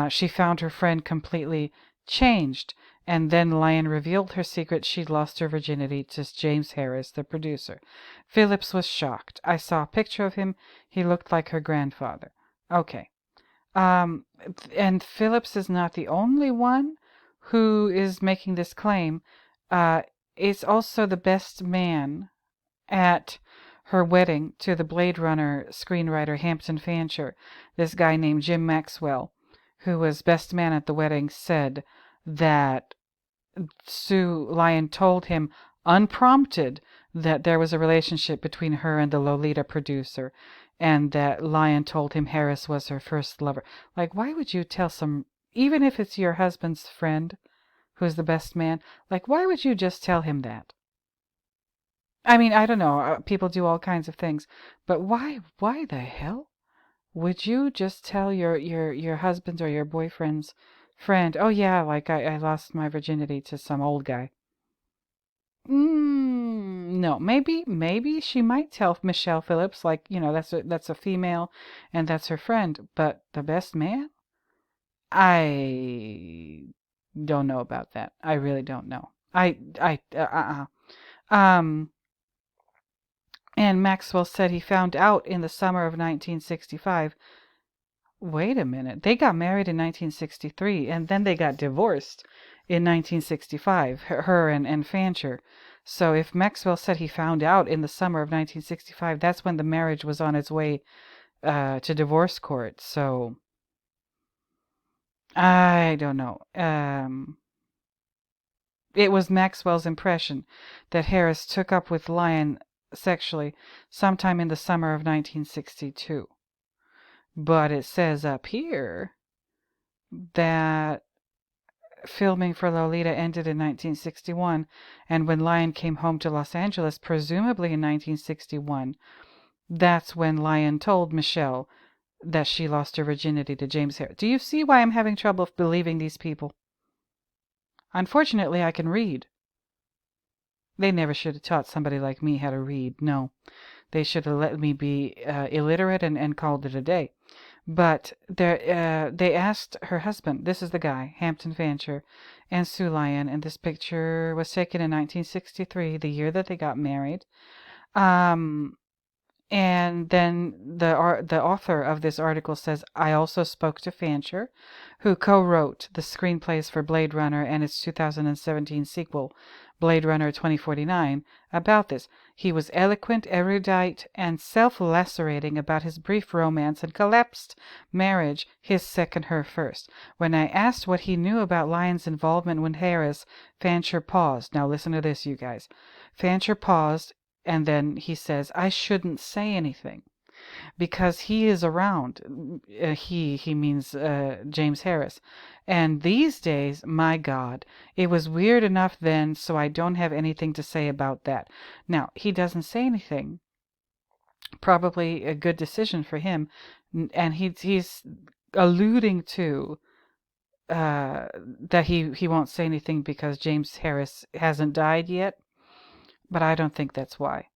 She found her friend completely changed, and then Lyon revealed her secret. She'd lost her virginity to James Harris, the producer. Phillips was shocked. I saw a picture of him. He looked like her grandfather. Okay. And Phillips is not the only one who is making this claim. It's also the best man at her wedding to the Blade Runner screenwriter Hampton Fancher. This guy named Jim Maxwell, who was best man at the wedding, said that Sue Lyon told him unprompted that there was a relationship between her and the Lolita producer, and that Lyon told him Harris was her first lover. Like, why would you tell even if it's your husband's friend who's the best man, like, why would you just tell him that? I mean, I don't know. People do all kinds of things, but why the hell would you just tell your husband's or your boyfriend's friend, "Oh yeah, like I lost my virginity to some old guy"? No, maybe she might tell Michelle Phillips, like, that's a female, and that's her friend. But the best man, I don't know about that. I really don't know. Um. And Maxwell said he found out in the summer of 1965. Wait a minute. They got married in 1963, and then they got divorced in 1965, her and Fancher. So if Maxwell said he found out in the summer of 1965, that's when the marriage was on its way to divorce court. So I don't know. It was Maxwell's impression that Harris took up with Lyon sexually sometime in the summer of 1962. But it says up here that filming for Lolita ended in 1961, and when Lyon came home to Los Angeles, presumably in 1961, that's when Lyon told Michelle that she lost her virginity to James Harris. Do you see why I'm having trouble believing these people? Unfortunately, I can read. They never should have taught somebody like me how to read. No, they should have let me be illiterate and called it a day. But they asked her husband, this is the guy, Hampton Fancher, and Sue Lyon, and this picture was taken in 1963, the year that they got married. And then the author of this article says, I also spoke to Fancher, who co-wrote the screenplays for Blade Runner and its 2017 sequel, Blade Runner 2049, about this. He was eloquent, erudite, and self-lacerating about his brief romance and collapsed marriage, his second, her first. When I asked what he knew about Lyon's involvement with Harris, Fancher paused. Now listen to this, you guys. Fancher paused, and then he says, I shouldn't say anything because he is around. He means James Harris. And these days, my God, it was weird enough then, so I don't have anything to say about that. Now, he doesn't say anything. Probably a good decision for him. And he's alluding to that he won't say anything because James Harris hasn't died yet. But I don't think that's why.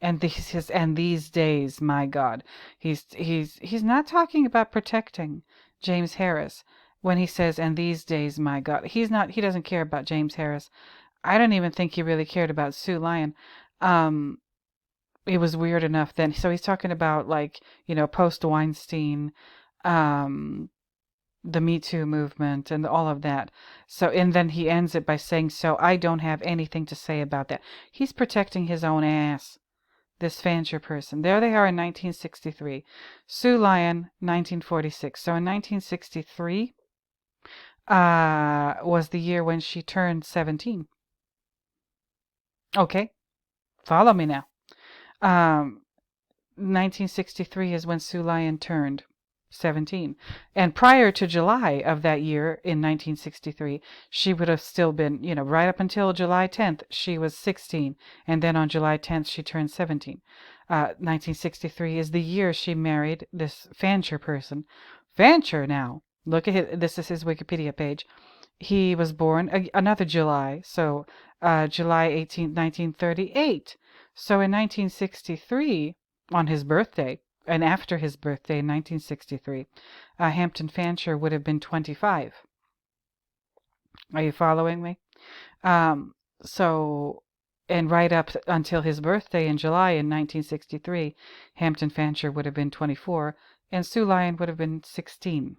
And these days, my God, he's not talking about protecting James Harris when he says, and these days, my God. He doesn't care about James Harris. I don't even think he really cared about Sue Lyon. It was weird enough then. So he's talking about, like, post Weinstein, the Me Too movement and all of that. So, and then he ends it by saying, so I don't have anything to say about that. He's protecting his own ass, this Fancher person. There they are in 1963. Sue Lyon, 1946. So in 1963 was the year when she turned 17. Okay, follow me now. 1963 is when Sue Lyon turned 17. And prior to July of that year, in 1963, she would have still been, right up until July 10th, she was 16. And then on July 10th, she turned 17. 1963 is the year she married this Fancher person. Fancher now, look at this is his Wikipedia page. He was born another July, so July 18th, 1938. So in 1963, on his birthday, and after his birthday in 1963, Hampton Fancher would have been 25. Are you following me? So, and right up until his birthday in July in 1963, Hampton Fancher would have been 24, and Sue Lyon would have been 16.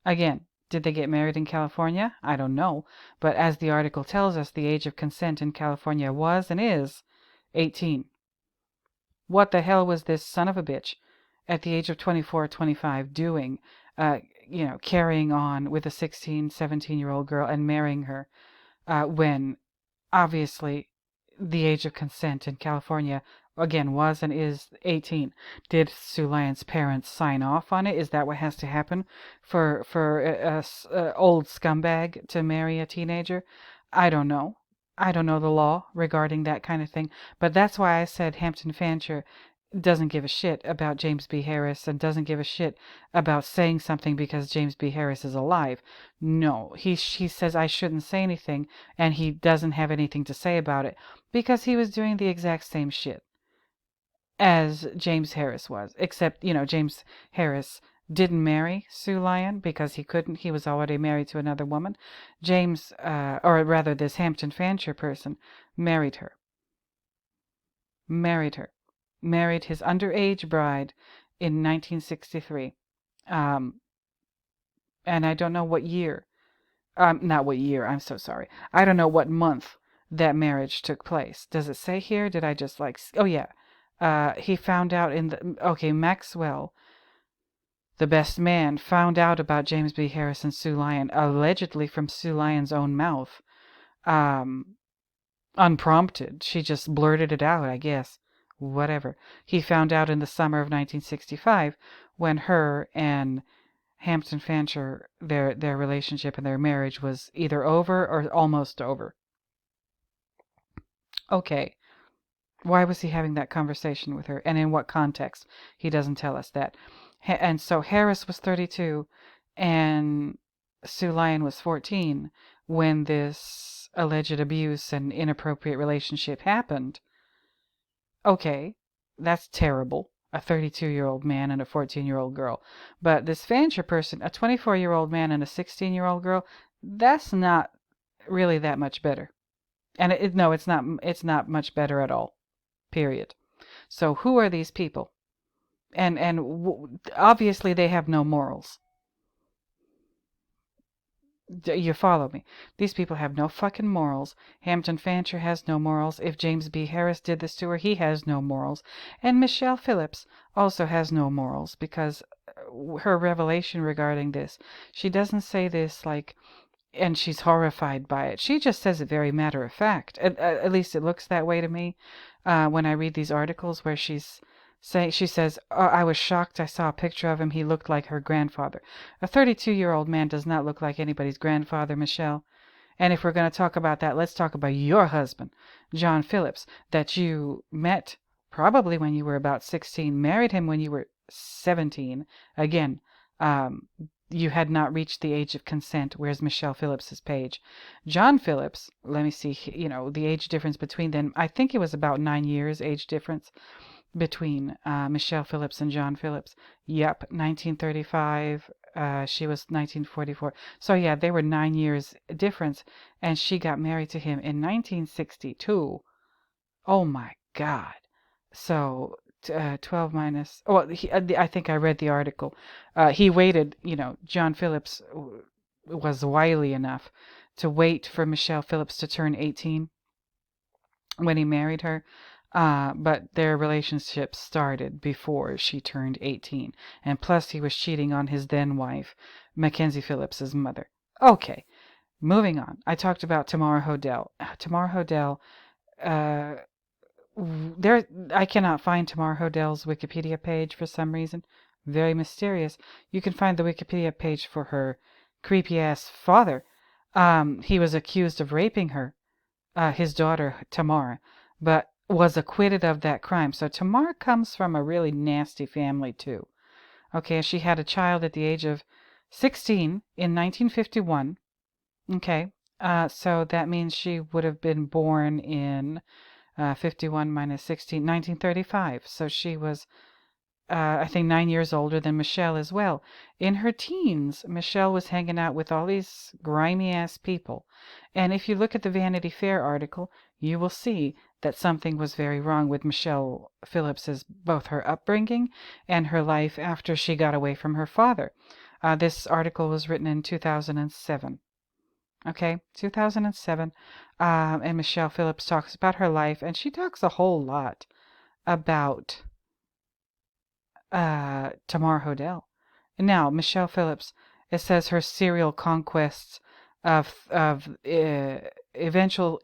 Again, did they get married in California? I don't know. But as the article tells us, the age of consent in California was and is 18. What the hell was this son of a bitch at the age of 24 or 25 doing, carrying on with a 16, 17-year-old girl and marrying her when obviously the age of consent in California, again, was and is 18. Did Sue Lyon's parents sign off on it? Is that what has to happen for a old scumbag to marry a teenager? I don't know. I don't know the law regarding that kind of thing, but that's why I said Hampton Fancher doesn't give a shit about James B. Harris and doesn't give a shit about saying something because James B. Harris is alive. No, he says I shouldn't say anything, and he doesn't have anything to say about it because he was doing the exact same shit as James Harris was, except, James Harris didn't marry Sue Lyon because he couldn't. He was already married to another woman. Or rather, this Hampton Fancher person married her. Married his underage bride in 1963. And I don't know what year. Not what year, I'm so sorry. I don't know what month that marriage took place. Does it say here? Did I just oh yeah. He found out Maxwell, the best man, found out about James B. Harris and Sue Lyon, allegedly from Sue Lyon's own mouth. Unprompted. She just blurted it out, I guess. Whatever. He found out in the summer of 1965 when her and Hampton Fancher, their relationship and their marriage was either over or almost over. Okay, why was he having that conversation with her, and in what context? He doesn't tell us that. And so Harris was 32, and Sue Lyon was 14 when this alleged abuse and inappropriate relationship happened. Okay, that's terrible. A 32-year-old man and a 14-year-old girl. But this Fancher person, a 24-year-old man and a 16-year-old girl, that's not really that much better. And no, it's not. It's not much better at all. Period. So who are these people? And obviously they have no morals. You follow me? These people have no fucking morals. Hampton Fancher has no morals. If James B. Harris did this to her, he has no morals. And Michelle Phillips also has no morals, because her revelation regarding this, she doesn't say this like, and she's horrified by it. She just says it very matter of fact. At least it looks that way to me when I read these articles where she says, oh, I was shocked. I saw a picture of him. He looked like her grandfather. A 32-year-old man does not look like anybody's grandfather, Michelle. And if we're going to talk about that, let's talk about your husband, John Phillips, that you met probably when you were about 16, married him when you were 17. Again, you had not reached the age of consent, whereas Michelle Phillips's page. John Phillips, let me see, the age difference between them, I think it was about 9 years age difference between Michelle Phillips and John Phillips. Yep, 1935. She was 1944. So yeah, they were 9 years difference, and she got married to him in 1962. Oh my God. So 12 minus. Well, I think I read the article. He waited. John Phillips was wily enough to wait for Michelle Phillips to turn 18 when he married her. But their relationship started before she turned 18. And plus, he was cheating on his then wife, Mackenzie Phillips's mother. Okay, moving on. I talked about Tamara Hodel. Tamara Hodel, I cannot find Tamara Hodel's Wikipedia page for some reason. Very mysterious. You can find the Wikipedia page for her creepy-ass father. He was accused of raping her, his daughter, Tamara, but was acquitted of that crime. So Tamar comes from a really nasty family too. Okay, she had a child at the age of 16 in 1951. Okay, so that means she would have been born in 51 minus 16, 1935. So she was, I think, 9 years older than Michelle as well. In her teens, Michelle was hanging out with all these grimy-ass people. And if you look at the Vanity Fair article, you will see that something was very wrong with Michelle Phillips's both her upbringing and her life after she got away from her father. This article was written in 2007. Okay, 2007. And Michelle Phillips talks about her life, and she talks a whole lot about Tamar Hodel. Now, Michelle Phillips, it says her serial conquests of eventual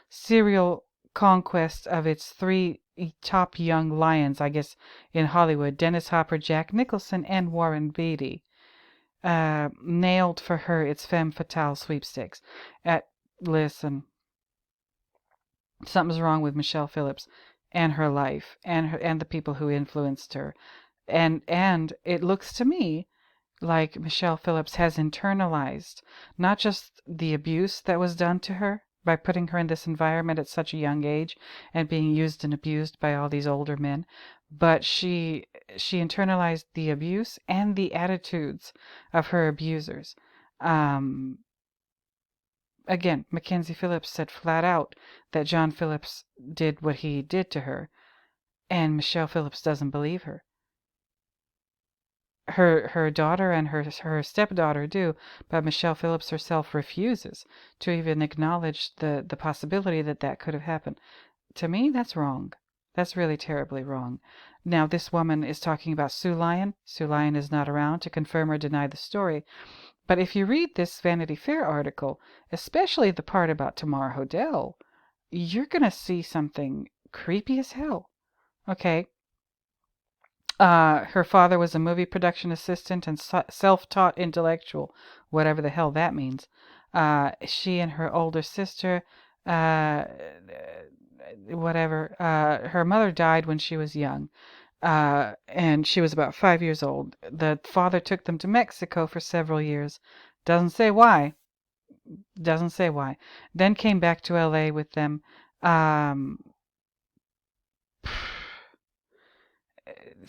serial conquest of its 3 top young lions, I guess, in Hollywood: Dennis Hopper, Jack Nicholson, and Warren Beatty. Nailed for her its femme fatale sweepstakes. Listen, something's wrong with Michelle Phillips and her life and the people who influenced her. And it looks to me like Michelle Phillips has internalized not just the abuse that was done to her by putting her in this environment at such a young age and being used and abused by all these older men, but she internalized the abuse and the attitudes of her abusers. Again, Mackenzie Phillips said flat out that John Phillips did what he did to her, and Michelle Phillips doesn't believe her. Her daughter and her stepdaughter do, but Michelle Phillips herself refuses to even acknowledge the possibility that could have happened. To me, that's wrong. That's really terribly wrong. Now, this woman is talking about Sue Lyon. Sue Lyon is not around to confirm or deny the story. But if you read this Vanity Fair article, especially the part about Tamar Hodel, you're going to see something creepy as hell. Okay? Her father was a movie production assistant and self-taught intellectual, whatever the hell that means. She and her older sister, uh, whatever, her mother died when she was young, and she was about 5 years old. The father took them to Mexico for several years. Doesn't say why. Doesn't say why. Then came back to LA with them. Um,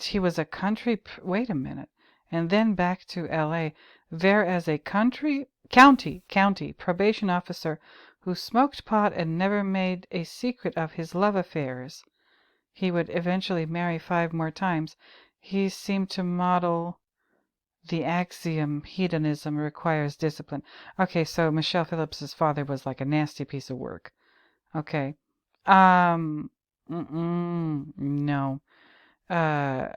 He was a country. Wait a minute. And then back to L.A. There as a county probation officer who smoked pot and never made a secret of his love affairs. He would eventually marry 5 more times. He seemed to model the axiom hedonism requires discipline. Okay, so Michelle Phillips's father was like a nasty piece of work. Okay. Um, no. Uh,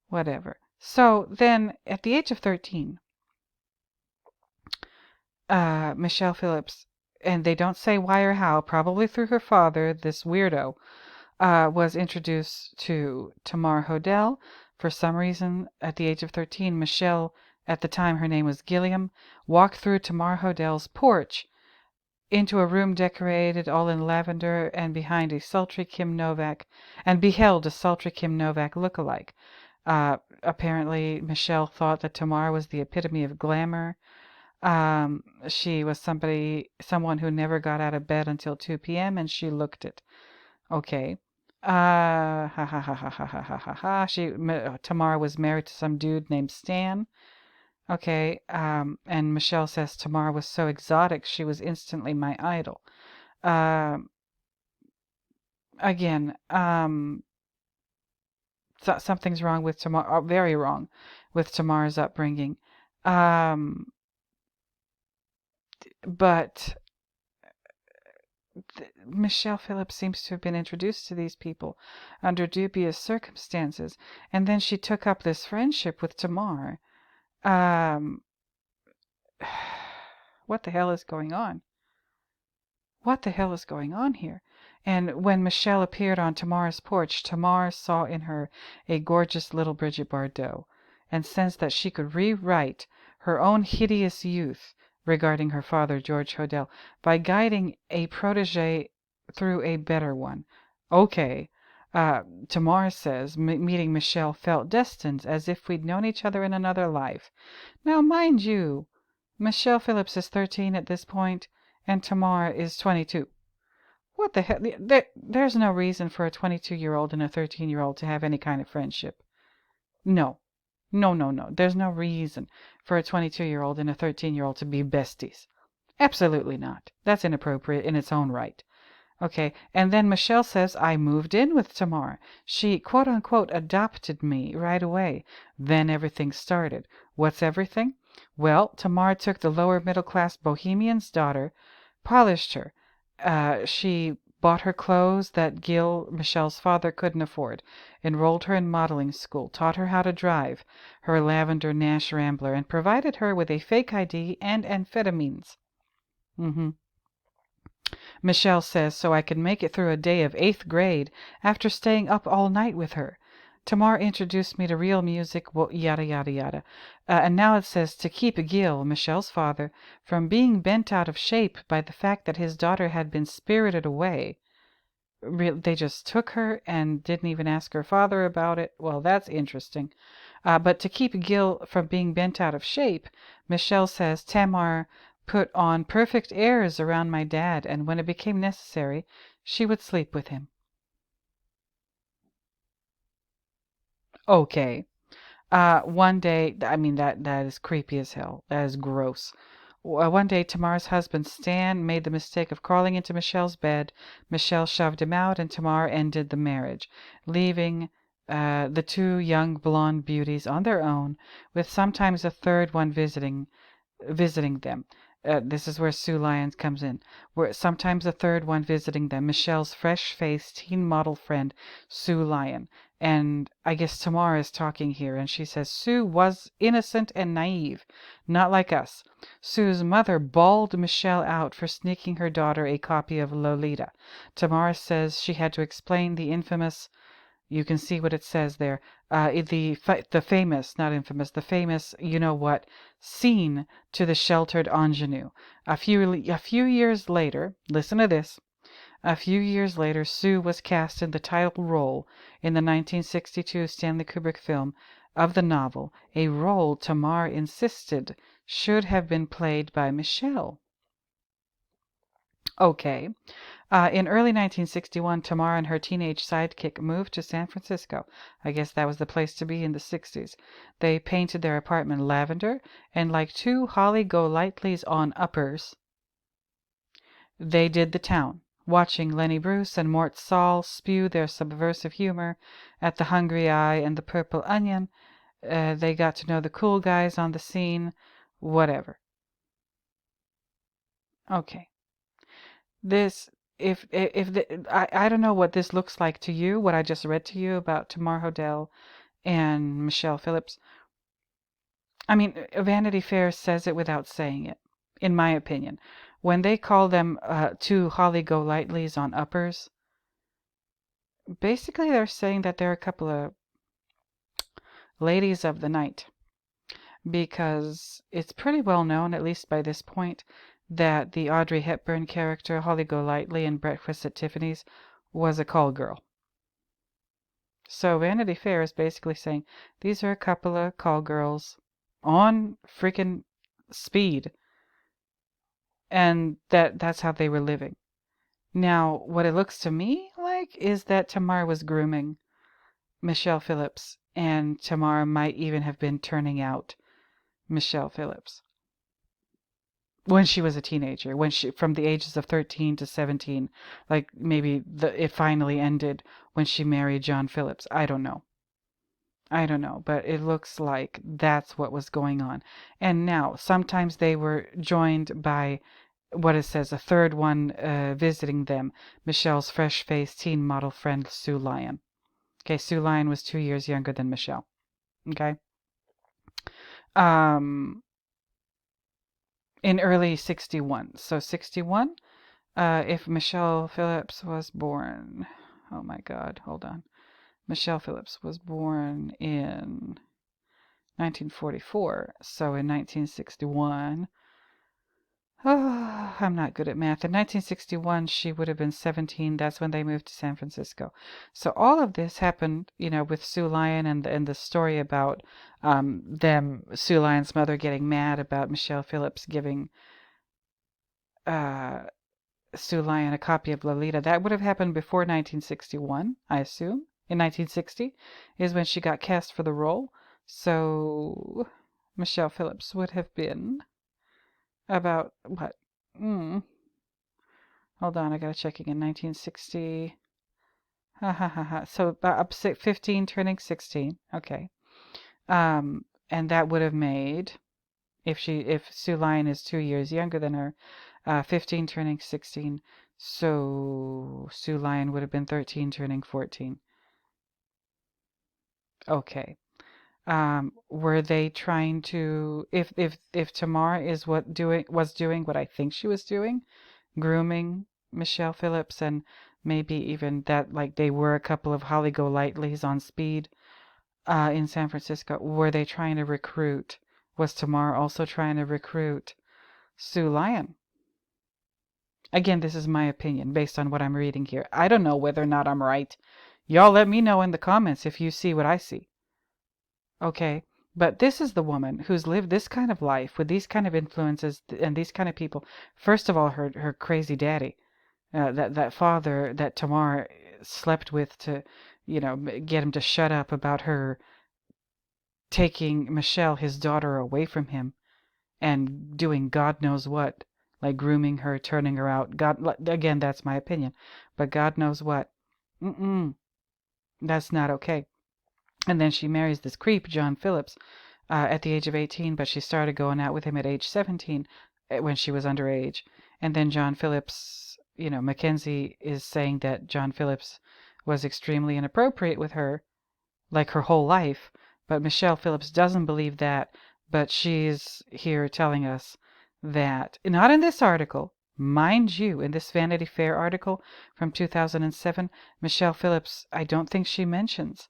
whatever. So then, at the age of 13, Michelle Phillips, and they don't say why or how, probably through her father, this weirdo, was introduced to Tamar Hodel. For some reason, at the age of 13, Michelle, at the time her name was Gilliam, walked through Tamar Hodel's porch into a room decorated all in lavender and beheld a sultry Kim Novak look-alike. Apparently, Michelle thought that Tamar was the epitome of glamour. She was someone who never got out of bed until 2 p.m. and she looked it. Okay. Ha ha ha ha ha ha ha ha ha. Tamar was married to some dude named Stan. Okay. And Michelle says Tamar was so exotic she was instantly my idol. Again, something's wrong with Tamar, very wrong with Tamar's upbringing. But Michelle Phillips seems to have been introduced to these people under dubious circumstances, and then she took up this friendship with Tamar. What the hell is going on? What the hell is going on here? And when Michelle appeared on Tamar's porch, Tamar saw in her a gorgeous little Bridget Bardot, and sensed that she could rewrite her own hideous youth regarding her father, George Hodel, by guiding a protege through a better one. Okay. Tamar says meeting Michelle felt destined, as if we'd known each other in another life. Now, mind you, Michelle Phillips is 13 at this point, and Tamar is 22. What the hell? There's no reason for a 22-year-old and a 13-year-old to have any kind of friendship. No. No. There's no reason for a 22-year-old and a 13-year-old to be besties. Absolutely not. That's inappropriate in its own right. Okay, and then Michelle says I moved in with Tamar. She, quote-unquote, adopted me right away. Then everything started. What's everything? Well, Tamar took the lower middle-class bohemian's daughter, polished her. She bought her clothes that Gil, Michelle's father, couldn't afford, enrolled her in modeling school, taught her how to drive her lavender Nash Rambler, and provided her with a fake ID and amphetamines. Michelle says, so I could make it through a day of 8th grade after staying up all night with her. Tamar introduced me to real music, yada, yada, yada. And now it says to keep Gil, Michelle's father, from being bent out of shape by the fact that his daughter had been spirited away. They just took her and didn't even ask her father about it. Well, that's interesting. But to keep Gil from being bent out of shape, Michelle says Tamar put on perfect airs around my dad, and when it became necessary, she would sleep with him. Okay. One day, I mean, that is creepy as hell. That is gross. One day, Tamar's husband, Stan, made the mistake of crawling into Michelle's bed. Michelle shoved him out, and Tamar ended the marriage, leaving the 2 young blonde beauties on their own, with sometimes a third one visiting them. This is where Sue Lyon comes in. Where sometimes a third one visiting them, Michelle's fresh-faced teen model friend, Sue Lyon. And I guess Tamara is talking here, and she says Sue was innocent and naive, not like us. Sue's mother bawled Michelle out for sneaking her daughter a copy of Lolita. Tamara says she had to explain the infamous, you can see what it says there, the famous, not infamous, the famous, you know what, scene to the sheltered ingenue. A few years later, listen to this. A few years later, Sue was cast in the title role in the 1962 Stanley Kubrick film of the novel, a role Tamar insisted should have been played by Michelle. Okay. In early 1961, Tamar and her teenage sidekick moved to San Francisco. I guess that was the place to be in the 60s. They painted their apartment lavender, and like two Holly Golightly's on uppers, they did the town, watching Lenny Bruce and Mort Saul spew their subversive humor at the Hungry Eye and the Purple Onion. They got to know the cool guys on the scene, whatever. Okay. I don't know what this looks like to you, what I just read to you about Tamar Hodel and Michelle Phillips. I mean, Vanity Fair says it without saying it, in my opinion. When they call them two Holly Golightly's on uppers, basically they're saying that they're a couple of ladies of the night. Because it's pretty well known, at least by this point, that the Audrey Hepburn character, Holly Golightly in Breakfast at Tiffany's, was a call girl. So Vanity Fair is basically saying these are a couple of call girls on freaking speed, and that's how they were living. Now, what it looks to me like is that Tamar was grooming Michelle Phillips, and Tamar might even have been turning out Michelle Phillips when she was a teenager, when she from the ages of 13 to 17, like maybe it finally ended when she married John Phillips. I don't know, but it looks like that's what was going on. And now sometimes they were joined by what it says, a third one visiting them, Michelle's fresh-faced teen model friend Sue Lyon. Okay, Sue Lyon was 2 years younger than Michelle. Okay. In early 61. So 61, if Michelle Phillips was born, oh my God, hold on. Michelle Phillips was born in 1944. So in 1961, oh, I'm not good at math. In 1961, she would have been 17. That's when they moved to San Francisco. So all of this happened, with Sue Lyon and the story about Sue Lyon's mother getting mad about Michelle Phillips giving Sue Lyon a copy of Lolita. That would have happened before 1961, I assume. In 1960 is when she got cast for the role. So Michelle Phillips would have been about what? Hold on, I gotta check again. 1960. Ha ha ha ha. So about 15 turning 16. Okay. And that would have made, if Sue Lyon is 2 years younger than her, 15 turning 16. So Sue Lyon would have been 13 turning 14. Okay. Were they trying to, if Tamar was doing what I think she was doing, grooming Michelle Phillips, and maybe even that, like, they were a couple of Holly Golightly's on speed in San Francisco, were they trying to recruit, was Tamar also trying to recruit Sue Lyon? Again, this is my opinion based on what I'm reading here. I don't know whether or not I'm right. Y'all let me know in the comments if you see what I see. Okay, but this is the woman who's lived this kind of life with these kind of influences and these kind of people. First of all, her crazy daddy, that father that Tamar slept with to, get him to shut up about her taking Michelle, his daughter, away from him and doing God knows what, like grooming her, turning her out. Again, that's my opinion, but God knows what. That's not okay. And then she marries this creep, John Phillips, at the age of 18, but she started going out with him at age 17 when she was underage. And then John Phillips, Mackenzie is saying that John Phillips was extremely inappropriate with her like her whole life. But Michelle Phillips doesn't believe that, but she's here telling us that, not in this article, mind you, in this Vanity Fair article from 2007, Michelle Phillips, I don't think she mentions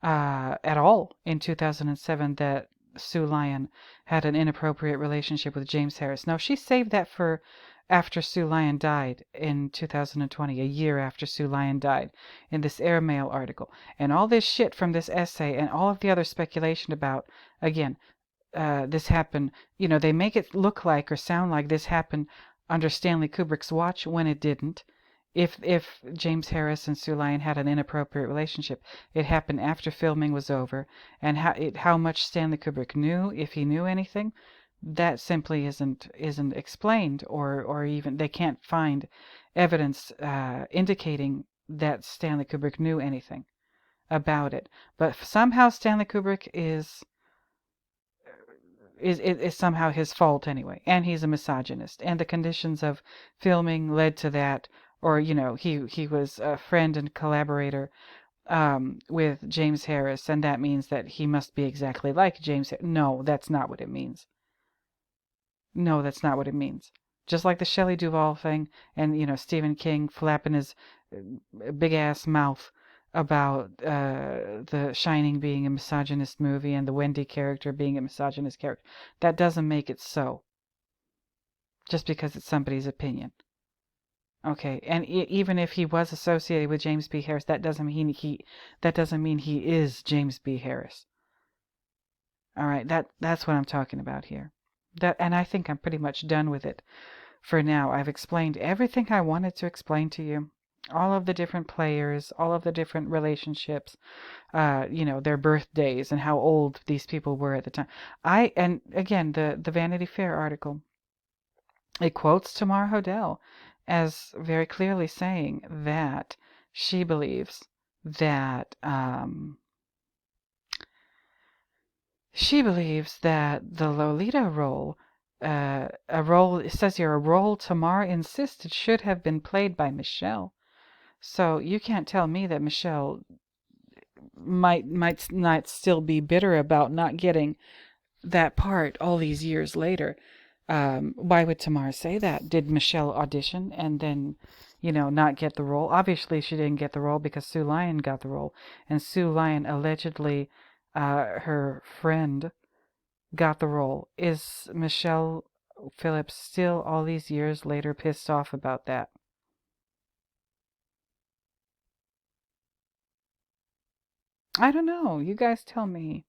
at all in 2007 that Sue Lyon had an inappropriate relationship with James Harris. No, she saved that for after Sue Lyon died in 2020, a year after Sue Lyon died, in this Airmail article. And all this shit from this essay and all of the other speculation about, again, this happened, they make it look like or sound like this happened under Stanley Kubrick's watch when it didn't. If James Harris and Sue Lyon had an inappropriate relationship, it happened after filming was over, and how much Stanley Kubrick knew, if he knew anything, that simply isn't explained, or even they can't find evidence indicating that Stanley Kubrick knew anything about it. But somehow Stanley Kubrick is somehow his fault anyway, and he's a misogynist, and the conditions of filming led to that, or he was a friend and collaborator with James Harris, and that means that he must be exactly like James. No, that's not what it means. No, that's not what it means. Just like the Shelley Duvall thing, and Stephen King flapping his big ass mouth about The Shining being a misogynist movie and the Wendy character being a misogynist character. That doesn't make it so. Just because it's somebody's opinion. Okay, and even if he was associated with James B. Harris, that doesn't mean he is James B. Harris. All right, that's what I'm talking about here. And I think I'm pretty much done with it for now. I've explained everything I wanted to explain to you. All of the different players, all of the different relationships, their birthdays and how old these people were at the time. And again, the Vanity Fair article, it quotes Tamar Hodel as very clearly saying that she believes that the Lolita role, it says here, a role Tamar insisted should have been played by Michelle. So you can't tell me that Michelle might not still be bitter about not getting that part all these years later. Why would Tamar say that? Did Michelle audition and then, not get the role? Obviously, she didn't get the role because Sue Lyon got the role, and Sue Lyon allegedly, her friend, got the role. Is Michelle Phillips still all these years later pissed off about that? I don't know. You guys tell me.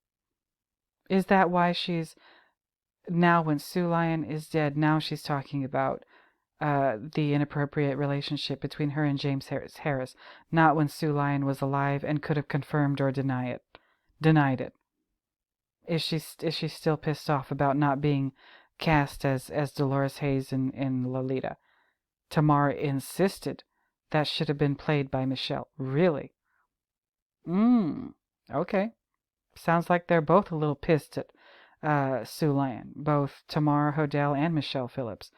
Is that why she's now, when Sue Lyon is dead, now she's talking about the inappropriate relationship between her and James Harris, not when Sue Lyon was alive and could have confirmed or denied it? Is she still pissed off about not being cast as Dolores Hayes in Lolita? Tamar insisted that should have been played by Michelle. Really? Okay. Sounds like they're both a little pissed at Sue Lyon, both Tamar Hodel and Michelle Phillips.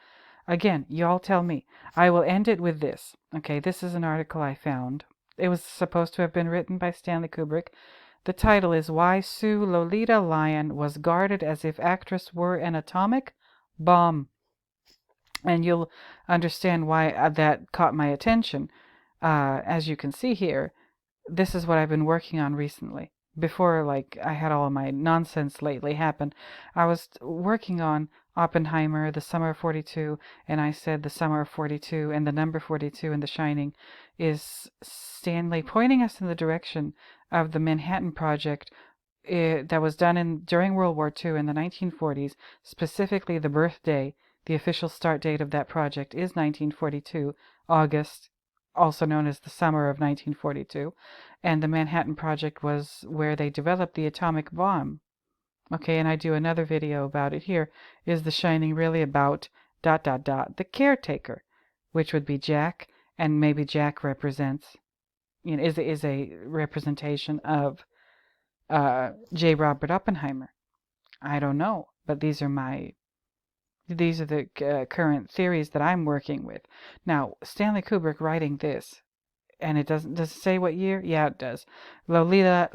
Again, y'all tell me. I will end it with this. Okay, this is an article I found. It was supposed to have been written by Stanley Kubrick. The title is Why Sue Lolita Lyon Was Guarded as If Actress Were an Atomic Bomb. And you'll understand why that caught my attention. As you can see here, this is what I've been working on recently. Before, I had all of my nonsense lately happen, I was working on Oppenheimer, The Summer of 42, and I said The Summer of 42 and the number 42 in The Shining is Stanley pointing us in the direction of the Manhattan Project that was done during World War II in the 1940s, specifically the birthday. The official start date of that project is 1942, August, also known as the summer of 1942, and the Manhattan Project was where they developed the atomic bomb. Okay, and I do another video about it here. Is The Shining really about ... the caretaker, which would be Jack, and maybe Jack represents, is a representation of J. Robert Oppenheimer. I don't know, but these are the current theories that I'm working with. Now, Stanley Kubrick writing this, and does it say what year? Yeah, it does. Lolita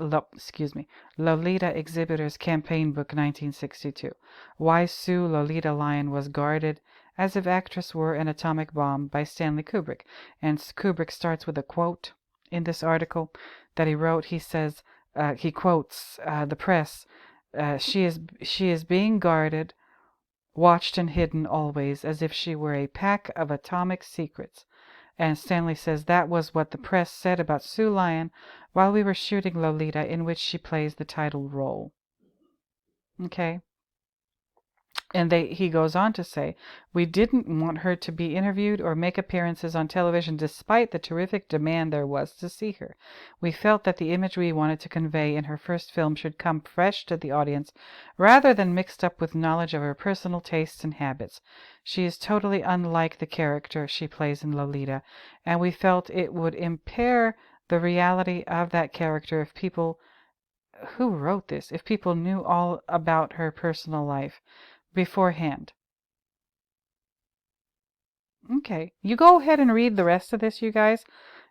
Exhibitors Campaign Book 1962. Why Sue Lolita Lyon Was Guarded as If Actress Were an Atomic Bomb by Stanley Kubrick. And Kubrick starts with a quote in this article that he wrote. He says, he quotes the press, she is being guarded, watched and hidden always, as if she were a pack of atomic secrets. And Stanley says that was what the press said about Sue Lyon while we were shooting Lolita, in which she plays the title role. Okay? And he goes on to say, we didn't want her to be interviewed or make appearances on television despite the terrific demand there was to see her. We felt that the image we wanted to convey in her first film should come fresh to the audience rather than mixed up with knowledge of her personal tastes and habits. She is totally unlike the character she plays in Lolita, and we felt it would impair the reality of that character if people who wrote this, if people knew all about her personal life beforehand. Okay, you go ahead and read the rest of this, you guys,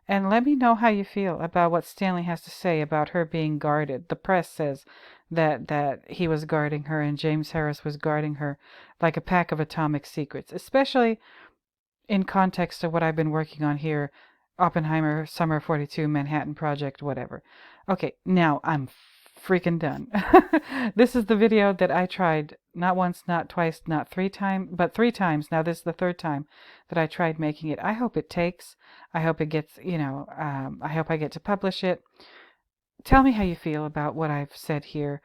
and let me know how you feel about what Stanley has to say about her being guarded. The press says that he was guarding her and James Harris was guarding her like a pack of atomic secrets, especially in context of what I've been working on here, Oppenheimer, Summer 42, Manhattan Project, whatever. Okay, now I'm freaking done. This is the video that I tried not once, not twice, not three times, but 3 times. Now this is the 3rd time that I tried making it. I hope it takes. I hope it gets, I hope I get to publish it. Tell me how you feel about what I've said here.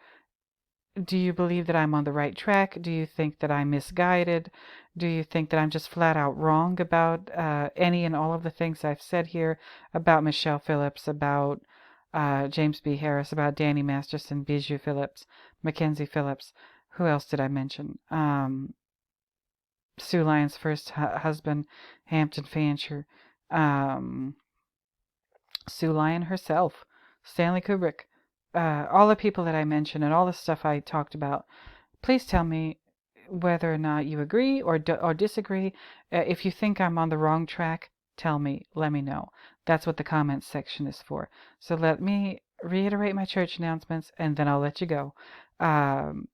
Do you believe that I'm on the right track? Do you think that I'm misguided? Do you think that I'm just flat out wrong about any and all of the things I've said here about Michelle Phillips, about James B. Harris, about Danny Masterson, Bijou Phillips, Mackenzie Phillips? Who else did I mention? Sue Lyon's first husband, Hampton Fancher. Sue Lyon herself, Stanley Kubrick. All the people that I mentioned and all the stuff I talked about. Please tell me whether or not you agree or disagree. If you think I'm on the wrong track, tell me. Let me know. That's what the comments section is for. So let me reiterate my church announcements, and then I'll let you go.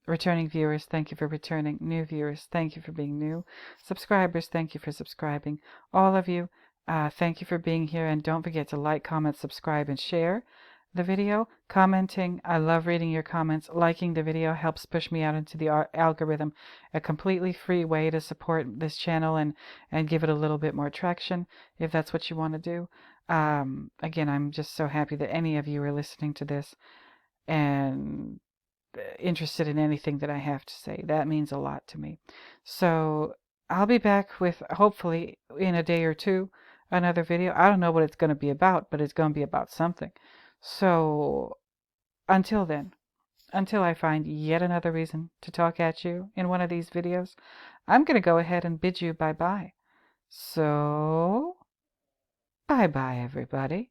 Returning viewers, thank you for returning. New viewers, thank you for being new. Subscribers, thank you for subscribing. All of you, thank you for being here, and don't forget to like, comment, subscribe, and share the video. Commenting, I love reading your comments. Liking the video helps push me out into the algorithm, a completely free way to support this channel and give it a little bit more traction, if that's what you want to do. Again, I'm just so happy that any of you are listening to this and interested in anything that I have to say. That means a lot to me. So I'll be back with, hopefully in a day or two, another video. I don't know what it's going to be about, but it's going to be about something. So until then, until I find yet another reason to talk at you in one of these videos, I'm going to go ahead and bid you bye-bye. So, bye-bye, everybody.